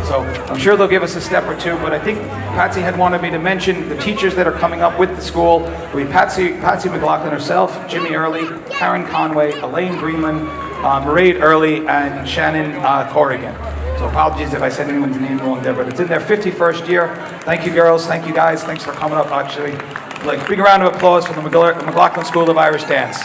So I'm sure they'll give us a step or two, but I think Patsy had wanted me to mention the teachers that are coming up with the school. We have Patsy McLaughlin herself, Jimmy Early, Karen Conway, Elaine Greenland, Mairead Early, and Shannon Corrigan. So apologies if I said anyone's name wrong there, but it's in their 51st year. Thank you, girls. Thank you, guys. Thanks for coming up, actually. Big round of applause for the McLaughlin School of Irish Dance.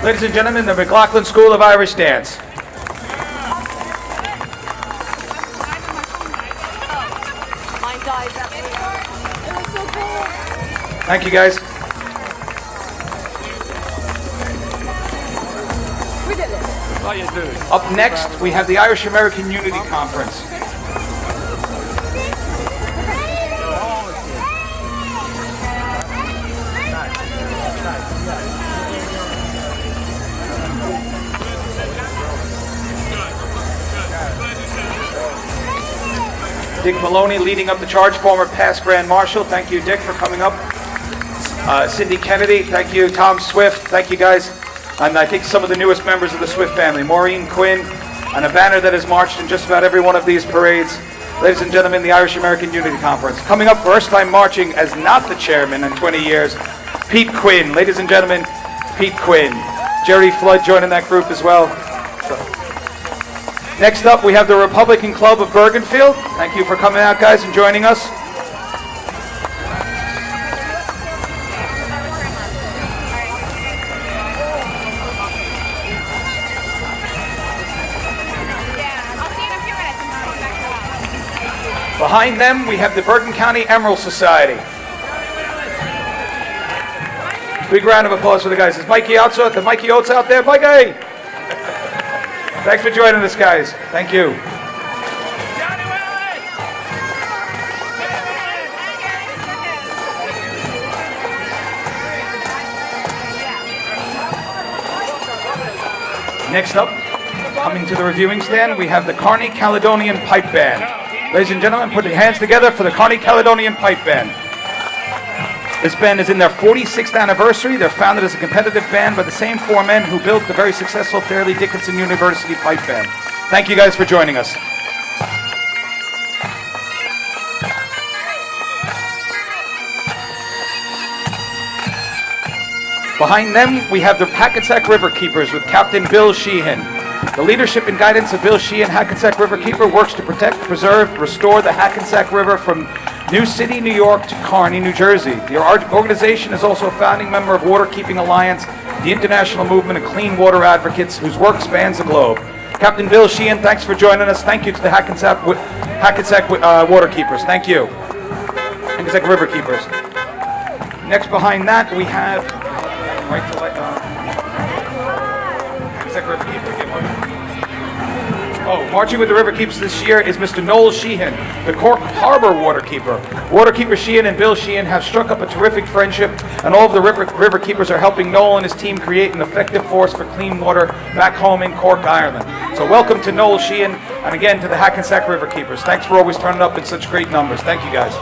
Ladies and gentlemen, the McLaughlin School of Irish Dance. Thank you, guys. We did it. How you doing? Up next, we have the Irish American Unity Conference. Dick Maloney leading up the charge, former past Grand Marshal. Thank you, Dick, for coming up. Cindy Kennedy, thank you. Tom Swift, thank you, guys. And I think some of the newest members of the Swift family. Maureen Quinn, and a banner that has marched in just about every one of these parades. Ladies and gentlemen, the Irish American Unity Conference. Coming up, first time marching as not the chairman in 20 years, Pete Quinn. Ladies and gentlemen, Pete Quinn. Jerry Flood joining that group as well. Next up, we have the Republican Club of Bergenfield. Thank you for coming out, guys, and joining us. Behind them, we have the Bergen County Emerald Society. Big round of applause for the guys. Is Mikey Oates out there? Mikey! Thanks for joining us, guys. Thank you. Next up, coming to the reviewing stand, we have the Carney Caledonian Pipe Band. Ladies and gentlemen, put your hands together for the Carney Caledonian Pipe Band. This band is in their 46th anniversary. They're founded as a competitive band by the same four men who built the very successful Fairleigh Dickinson University Pipe Band. Thank you guys for joining us. Behind them, we have the Hackensack River Keepers with Captain Bill Sheehan. The leadership and guidance of Bill Sheehan, Hackensack River Keeper, works to protect, preserve, restore the Hackensack River from New City, New York to Kearney, New Jersey. The organization is also a founding member of Waterkeeping Alliance, the international movement of clean water advocates whose work spans the globe. Captain Bill Sheehan, thanks for joining us. Thank you to the Hackensack Waterkeepers. Thank you. Hackensack River Keepers. Next behind that, we have Hackensack River Keepers. Marching with the River Keepers this year is Mr. Noel Sheehan, the Cork Harbor Waterkeeper. Waterkeeper Sheehan and Bill Sheehan have struck up a terrific friendship, and all of the River Keepers are helping Noel and his team create an effective force for clean water back home in Cork, Ireland. So welcome to Noel Sheehan, and again to the Hackensack River Keepers. Thanks for always turning up in such great numbers. Thank you, guys.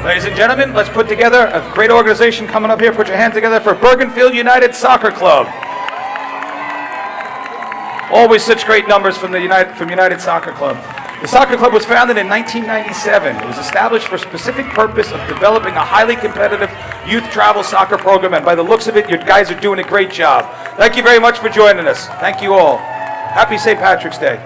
Ladies and gentlemen, let's put together a great organization coming up here. Put your hands together for Bergenfield United Soccer Club. Always such great numbers from United Soccer Club. The soccer club was founded in 1997. It was established for a specific purpose of developing a highly competitive youth travel soccer program, and by the looks of it, you guys are doing a great job. Thank you very much for joining us. Thank you all. Happy St. Patrick's Day.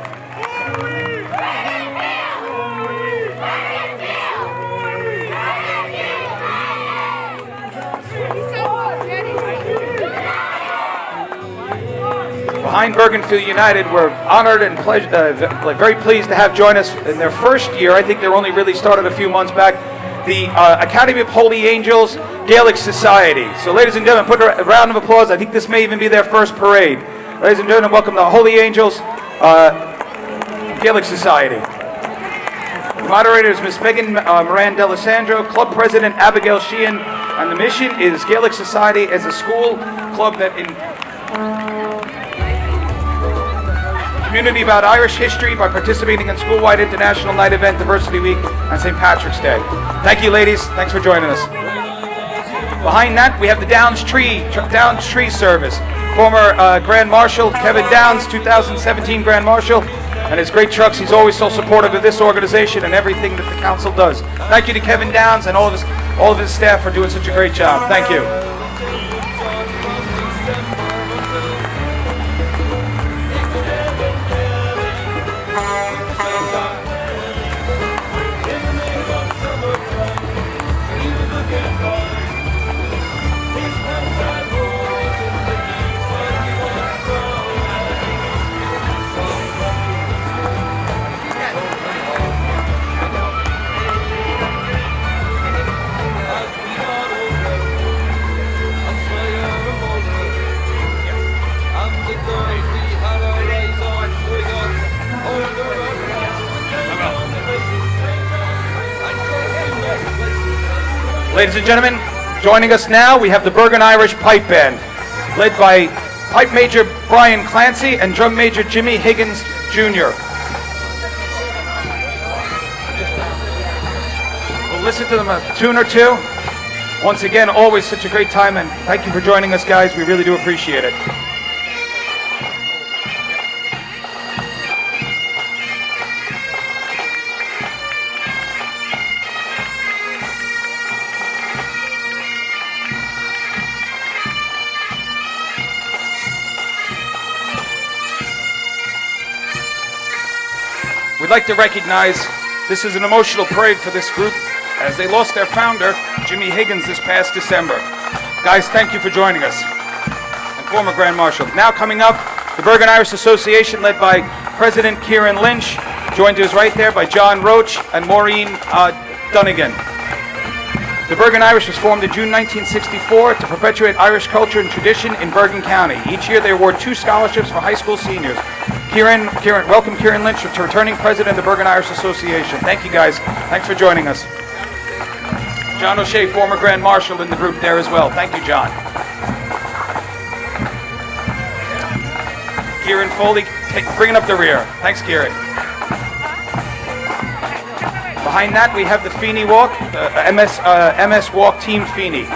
Behind Bergenfield United, we're honored and very pleased to have join us in their first year. I think they're only really started a few months back. The Academy of Holy Angels Gaelic Society. So ladies and gentlemen, put a round of applause. I think this may even be their first parade. Ladies and gentlemen, welcome to Holy Angels Gaelic Society. The moderator is Ms. Megan Moran D'Alessandro, Club President Abigail Sheehan, and the mission is Gaelic Society as a school club that in community about Irish history by participating in school-wide International Night Event Diversity Week on St. Patrick's Day. Thank you, ladies. Thanks for joining us. Behind that, we have the Downs Tree Service. Former Grand Marshal Kevin Downs, 2017 Grand Marshal, and his great trucks. He's always so supportive of this organization and everything that the council does. Thank you to Kevin Downs and all of his staff for doing such a great job. Thank you. Ladies and gentlemen, joining us now, we have the Bergen Irish Pipe Band, led by Pipe Major Brian Clancy and Drum Major Jimmy Higgins Jr. We'll listen to them a tune or two. Once again, always such a great time, and thank you for joining us, guys. We really do appreciate it. We'd like to recognize this is an emotional parade for this group as they lost their founder, Jimmy Higgins, this past December. Guys, thank you for joining us. And former Grand Marshal. Now coming up, the Bergen Irish Association led by President Kieran Lynch, joined to his right there by John Roach and Maureen Dunnigan. The Bergen Irish was formed in June 1964 to perpetuate Irish culture and tradition in Bergen County. Each year they award 2 scholarships for high school seniors. Welcome Kieran Lynch to returning president of the Bergen Irish Association. Thank you guys. Thanks for joining us. John O'Shea, former Grand Marshal in the group there as well. Thank you, John. Kieran Foley, bringing up the rear. Thanks, Kieran. Behind that, we have the Feeney Walk, MS Walk Team Feeney.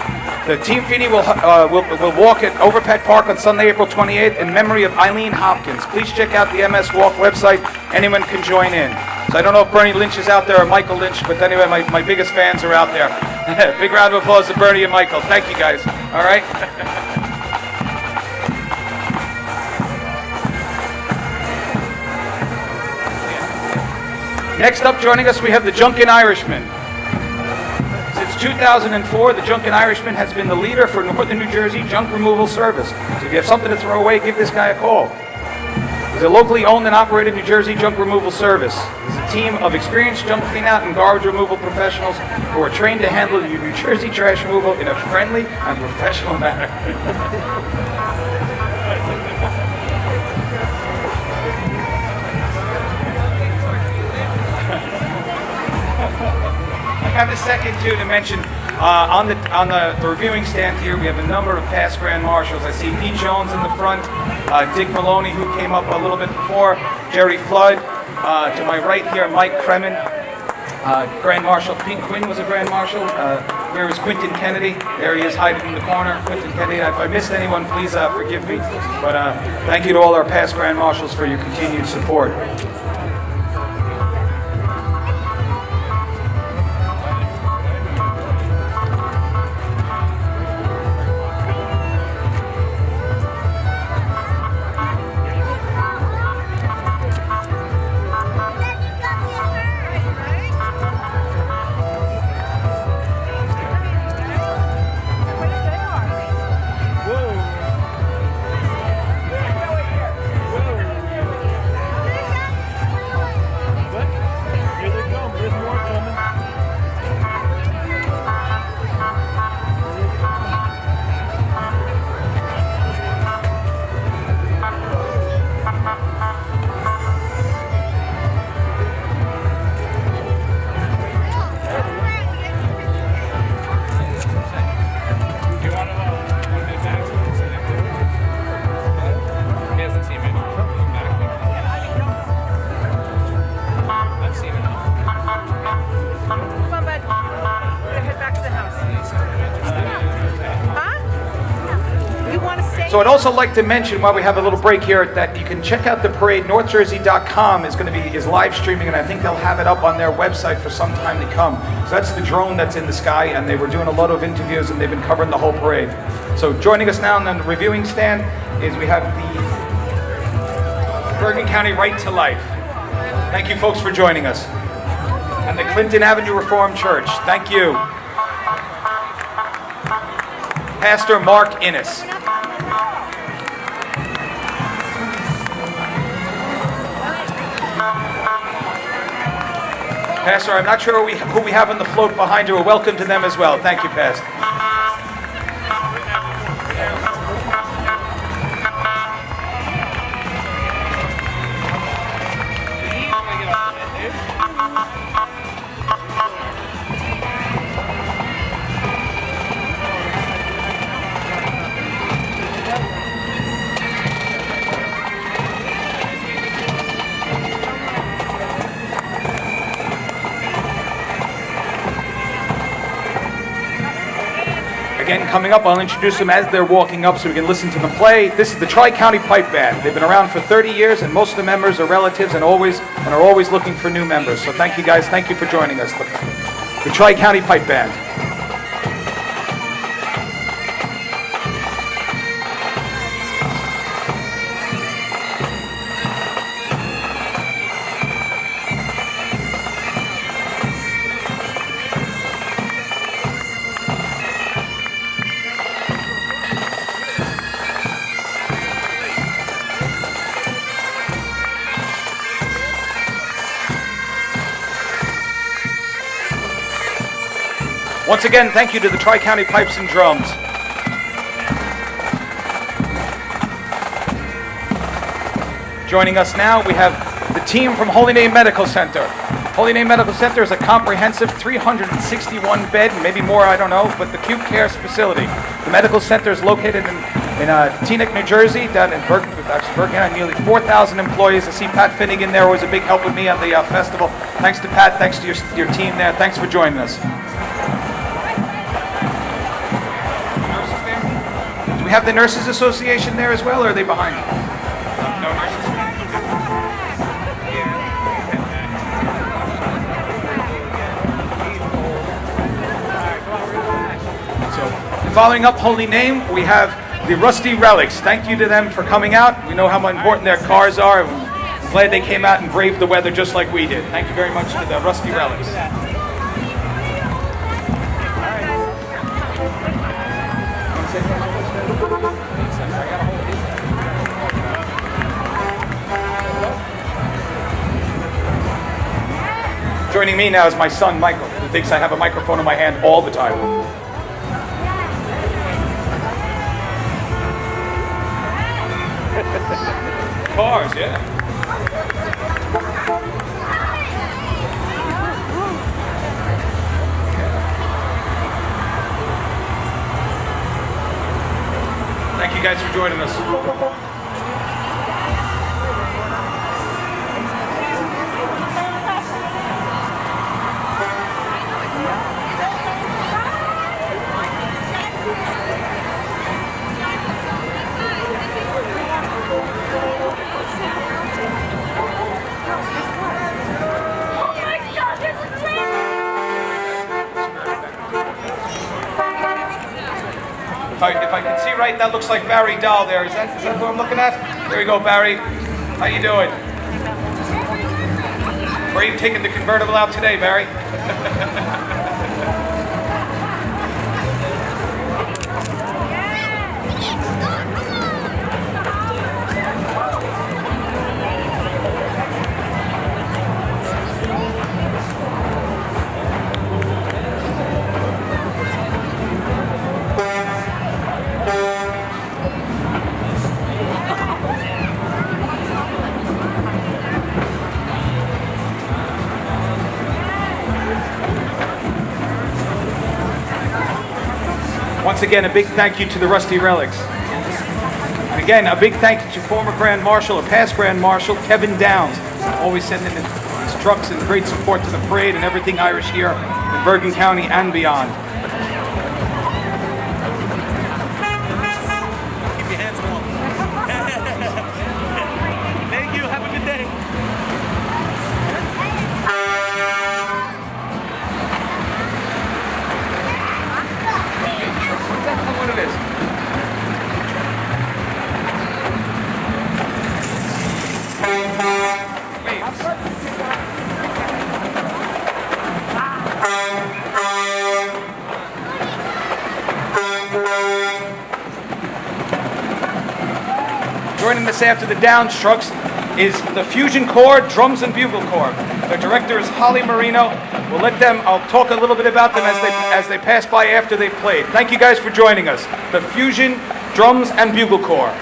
The Team Feeney will walk at Overpet Park on Sunday, April 28th in memory of Eileen Hopkins. Please check out the MS Walk website. Anyone can join in. So I don't know if Bernie Lynch is out there or Michael Lynch, but anyway, my biggest fans are out there. Big round of applause to Bernie and Michael. Thank you, guys. All right? Next up, joining us, we have the Junkin Irishman. Since 2004, the Junkin Irishman has been the leader for Northern New Jersey junk removal service. So if you have something to throw away, give this guy a call. He's a locally owned and operated New Jersey junk removal service. It's a team of experienced junk cleanout and garbage removal professionals who are trained to handle your New Jersey trash removal in a friendly and professional manner. I have a second too to mention on the reviewing stand here. We have a number of past Grand Marshals. I see Pete Jones in the front, Dick Maloney, who came up a little bit before, Jerry Flood. To my right here, Mike Kremen, Grand Marshal. Pete Quinn was a Grand Marshal. Here is Quentin Kennedy. There he is hiding in the corner. Quentin Kennedy. If I missed anyone, please forgive me. But thank you to all our past Grand Marshals for your continued support. So I'd also like to mention, while we have a little break here, that you can check out the parade. NorthJersey.com is live streaming, and I think they'll have it up on their website for some time to come. So that's the drone that's in the sky, and they were doing a lot of interviews, and they've been covering the whole parade. So joining us now on the reviewing stand is we have the Bergen County Right to Life. Thank you, folks, for joining us. And the Clinton Avenue Reformed Church. Thank you. Pastor Mark Innes. Pastor, I'm not sure who we have on the float behind you. We're welcome to them as well. Thank you, Pastor. Again, coming up, I'll introduce them as they're walking up so we can listen to them play. This is the Tri-County Pipe Band. They've been around for 30 years, and most of the members are relatives and are always looking for new members. So thank you, guys. Thank you for joining us. The Tri-County Pipe Band. Once again, thank you to the Tri-County Pipes and Drums. Joining us now, we have the team from Holy Name Medical Center. Holy Name Medical Center is a comprehensive 361-bed, maybe more, I don't know, but the acute care facility. The medical center is located in Teaneck, New Jersey, down in Bergen, nearly 4,000 employees. I see Pat Finnegan there, always a big help with me on the festival. Thanks to Pat, thanks to your team there. Thanks for joining us. Do we have the Nurses Association there as well, or are they behind? No nurses. So, following up Holy Name, we have the Rusty Relics. Thank you to them for coming out. We know how important their cars are. I'm glad they came out and braved the weather just like we did. Thank you very much to the Rusty Relics. Joining me now is my son, Michael, who thinks I have a microphone in my hand all the time. Cars, yeah. Thank you guys for joining us. If I can see right, that looks like Barry Dahl there. Is that who I'm looking at? There you go, Barry. How you doing? Where are you taking the convertible out today, Barry? Once again, a big thank you to the Rusty Relics. And again, a big thank you to former Grand Marshal or past Grand Marshal Kevin Downs, always sending his trucks and great support to the parade and everything Irish here in Bergen County and beyond. Keep your hands us after the Downs trucks is the Fusion Corps Drums and Bugle Corps. Their director is Holly Marino. We'll let them, I'll talk a little bit about them as they pass by after they've played. Thank you guys for joining us. The Fusion Drums and Bugle Corps.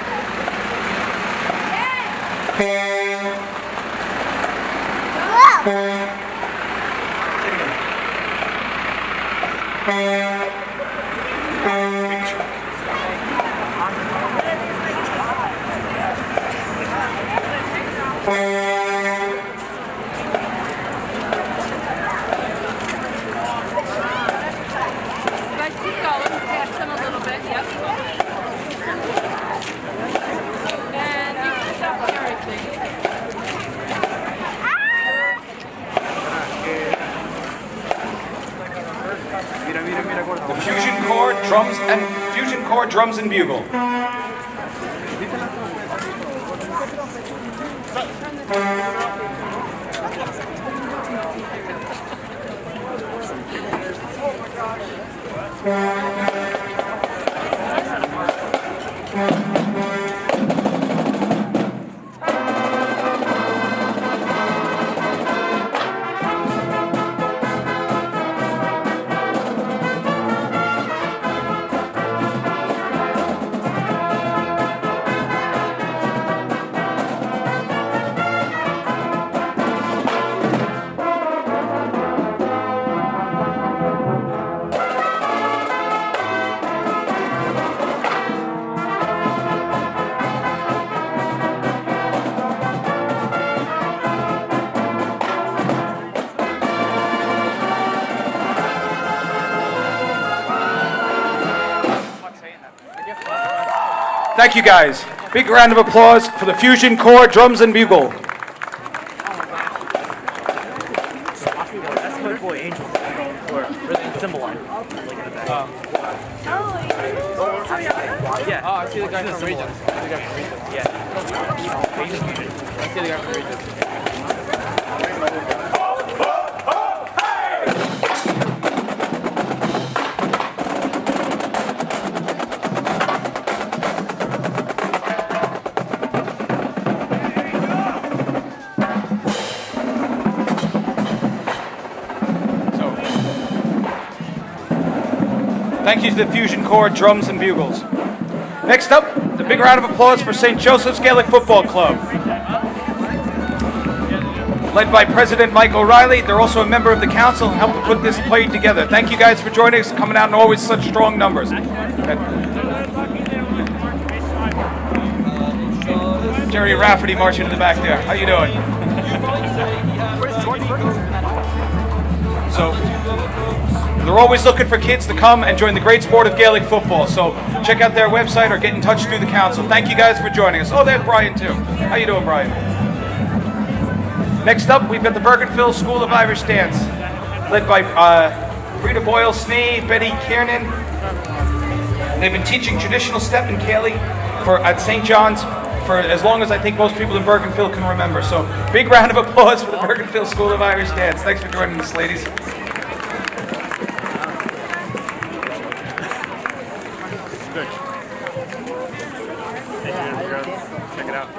The Fusion Corps Drums and Bugle. Thank you guys. Big round of applause for the Fusion Corps Drums and Bugle. That's my boy Angel. Or the symbol line. Yeah. Oh, I see the guy from Regions. Yeah. I see the guy from Regions. Thank you to the Fusion Corps Drums and Bugles. Next up, the big round of applause for St. Joseph's Gaelic Football Club. Led by President Mike O'Reilly, they're also a member of the council and helped to put this parade together. Thank you guys for joining us, coming out in always such strong numbers. Jerry Rafferty marching in the back there. How you doing? So, they're always looking for kids to come and join the great sport of Gaelic football. So check out their website or get in touch through the council. Thank you guys for joining us. Oh, there's Brian too. How you doing, Brian? Next up, we've got the Bergenfield School of Irish Dance, led by Rita Boyle Snee, Betty Kiernan. They've been teaching traditional step in Cayley at St. John's for as long as I think most people in Bergenfield can remember. So big round of applause for the Bergenfield School of Irish Dance. Thanks for joining us, ladies. Check it out.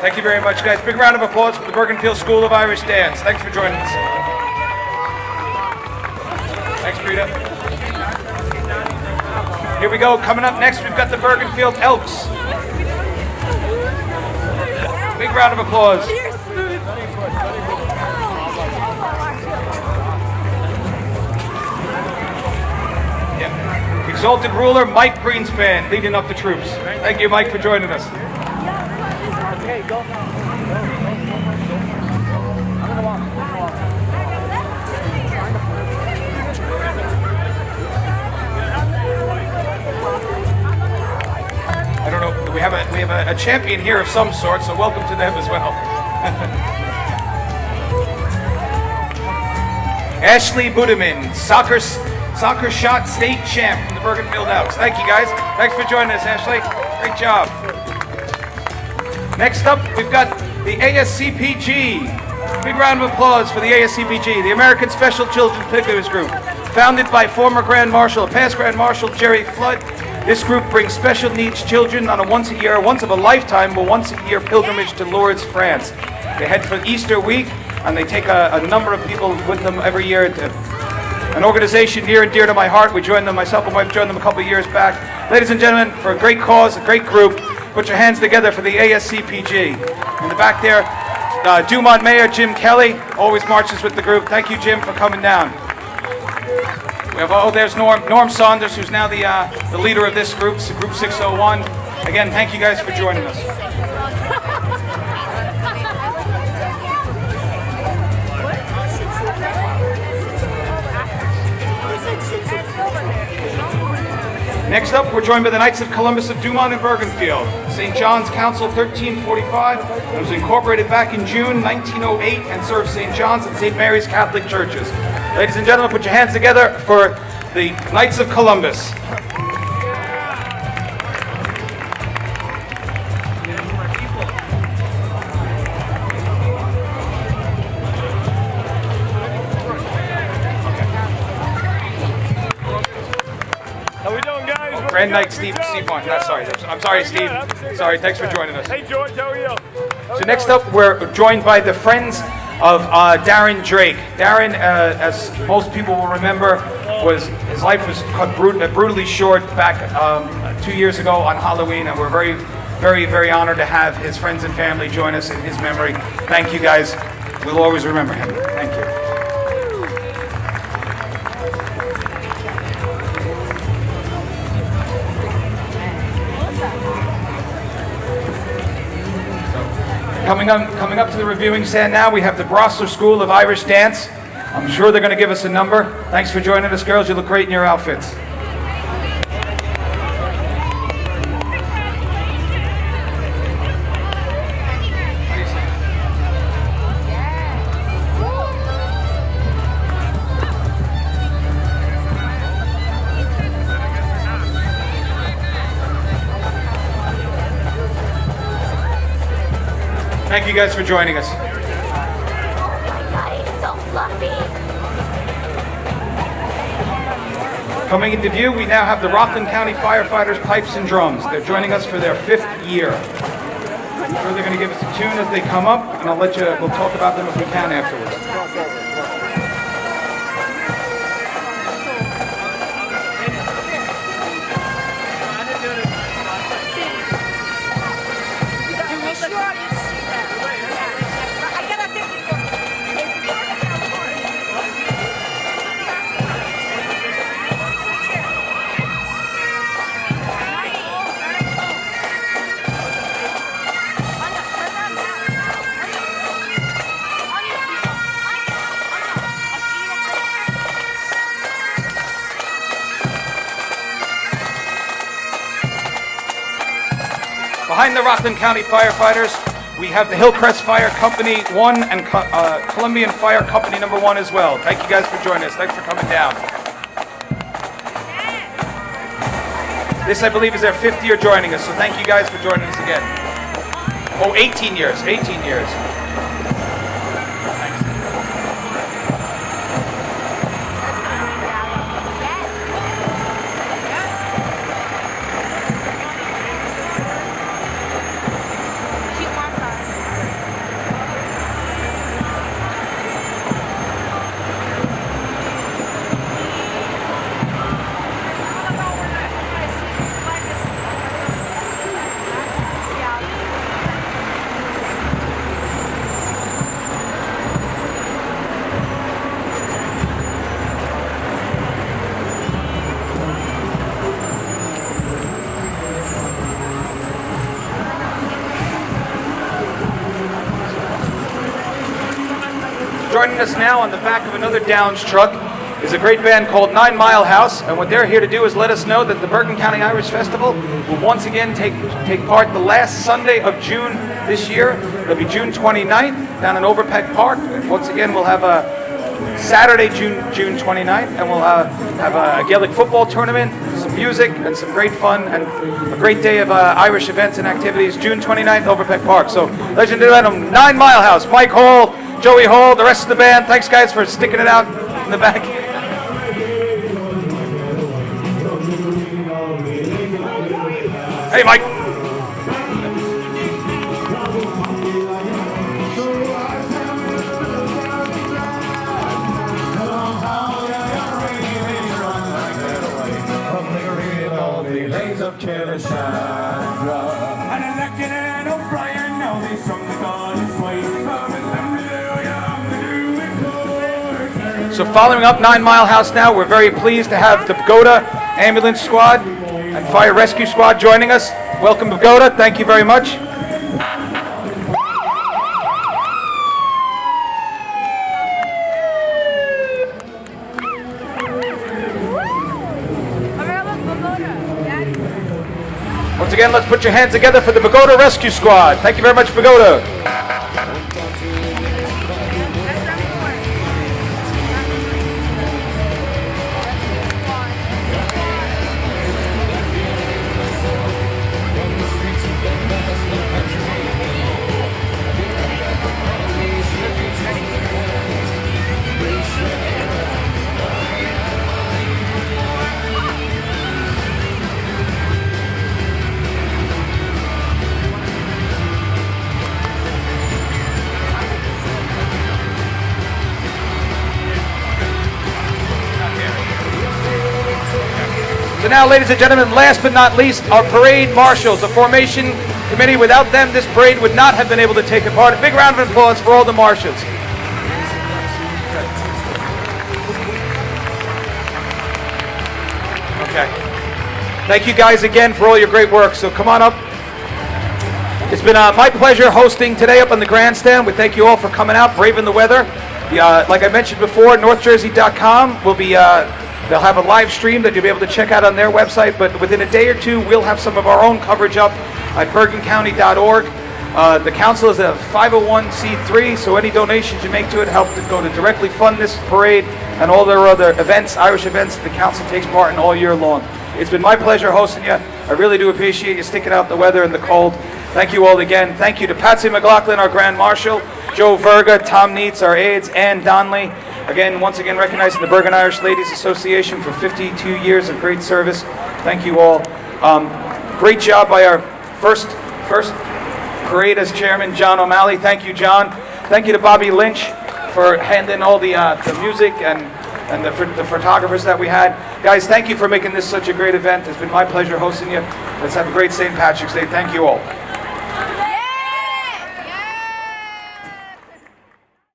Thank you very much, guys. Big round of applause for the Bergenfield School of Irish Dance. Thanks for joining us. Thanks, Rita. Here we go. Coming up next, we've got the Bergenfield Elks. Big round of applause. Exalted ruler Mike Greenspan leading up the troops. Thank you, Mike, for joining us. I don't know. We have a champion here of some sort, so welcome to them as well. Ashley Budeman, soccer shot state champ from the Bergenfield Elks. Thank you, guys. Thanks for joining us, Ashley. Great job. Next up, we've got the ASCPG. Big round of applause for the ASCPG, the American Special Children's Picnickers Group. Founded by former Grand Marshal, past Grand Marshal Jerry Flood, this group brings special needs children on a once of a lifetime, but once a year pilgrimage to Lourdes, France. They head for Easter week, and they take a number of people with them every year. An organization near and dear to my heart. We joined them, myself and my wife joined them a couple of years back. Ladies and gentlemen, for a great cause, a great group, put your hands together for the ASCPG. In the back there, Dumont Mayor Jim Kelly always marches with the group. Thank you, Jim, for coming down. We have, there's Norm Saunders, who's now the leader of this group, Group 601. Again, thank you guys for joining us. Next up, we're joined by the Knights of Columbus of Dumont and Bergenfield. St. John's Council 1345. It was incorporated back in June 1908 and serves St. John's and St. Mary's Catholic churches. Ladies and gentlemen, put your hands together for the Knights of Columbus. Grand Knight Steve Vaughn. Sorry, I'm sorry, Steve. Sorry, thanks for joining us. Hey, George, how are you? So next up, we're joined by the Friends of Darren Drake. Darren, as most people will remember, his life was cut brutally short back 2 years ago on Halloween, and we're very, very, very honored to have his friends and family join us in his memory. Thank you, guys. We'll always remember him. Thank you. Coming up to the reviewing stand now, we have the Brosler School of Irish Dance. I'm sure they're going to give us a number. Thanks for joining us, girls. You look great in your outfits. Thank you guys for joining us. Coming into view, we now have the Rockland County Firefighters Pipes and Drums. They're joining us for their 5th year. I'm sure they're going to give us a tune as they come up, and we'll talk about them if we can afterwards. Behind the Rockland County Firefighters, we have the Hillcrest Fire Company 1 and Columbian Fire Company number 1 as well. Thank you guys for joining us. Thanks for coming down. This, I believe, is their 5th year joining us, so thank you guys for joining us again. Oh, 18 years. 18 years. Joining us now on the back of another Downs truck is a great band called 9 Mile House, and what they're here to do is let us know that the Bergen County Irish Festival will once again take part the last Sunday of June this year. It'll be June 29th down in Overpeck Park. And once again, we'll have a Saturday, June 29th, and we'll have a Gaelic football tournament, some music, and some great fun, and a great day of Irish events and activities, June 29th, Overpeck Park. So, ladies and gentlemen, 9 Mile House, Mike Hall, Joey Hall, the rest of the band. Thanks, guys, for sticking it out in the back. Hey, Mike. So following up 9 Mile House now, we're very pleased to have the Pagoda Ambulance Squad and Fire Rescue Squad joining us. Welcome, Pagoda. Thank you very much. Once again, let's put your hands together for the Pagoda Rescue Squad. Thank you very much, Pagoda. So now, ladies and gentlemen, last but not least, our parade marshals, the formation committee. Without them, this parade would not have been able to take part. A big round of applause for all the marshals. Okay. Thank you guys again for all your great work. So come on up. It's been my pleasure hosting today up on the grandstand. We thank you all for coming out, braving the weather. Like I mentioned before, NorthJersey.com will be... They'll have a live stream that you'll be able to check out on their website, but within a day or two, we'll have some of our own coverage up at bergencounty.org. The council is a 501c3, so any donations you make to it help to go to directly fund this parade and all their other events, Irish events, the council takes part in all year long. It's been my pleasure hosting you. I really do appreciate you sticking out the weather and the cold. Thank you all again. Thank you to Patsy McLaughlin, our Grand Marshal, Joe Verga, Tom Neitz, our aides, Ann Donnelly. Again, once again, recognizing the Bergen Irish Ladies Association for 52 years of great service. Thank you all. Great job by our first parade as chairman, John O'Malley. Thank you, John. Thank you to Bobby Lynch for handling all the music and the photographers that we had. Guys, thank you for making this such a great event. It's been my pleasure hosting you. Let's have a great St. Patrick's Day. Thank you all.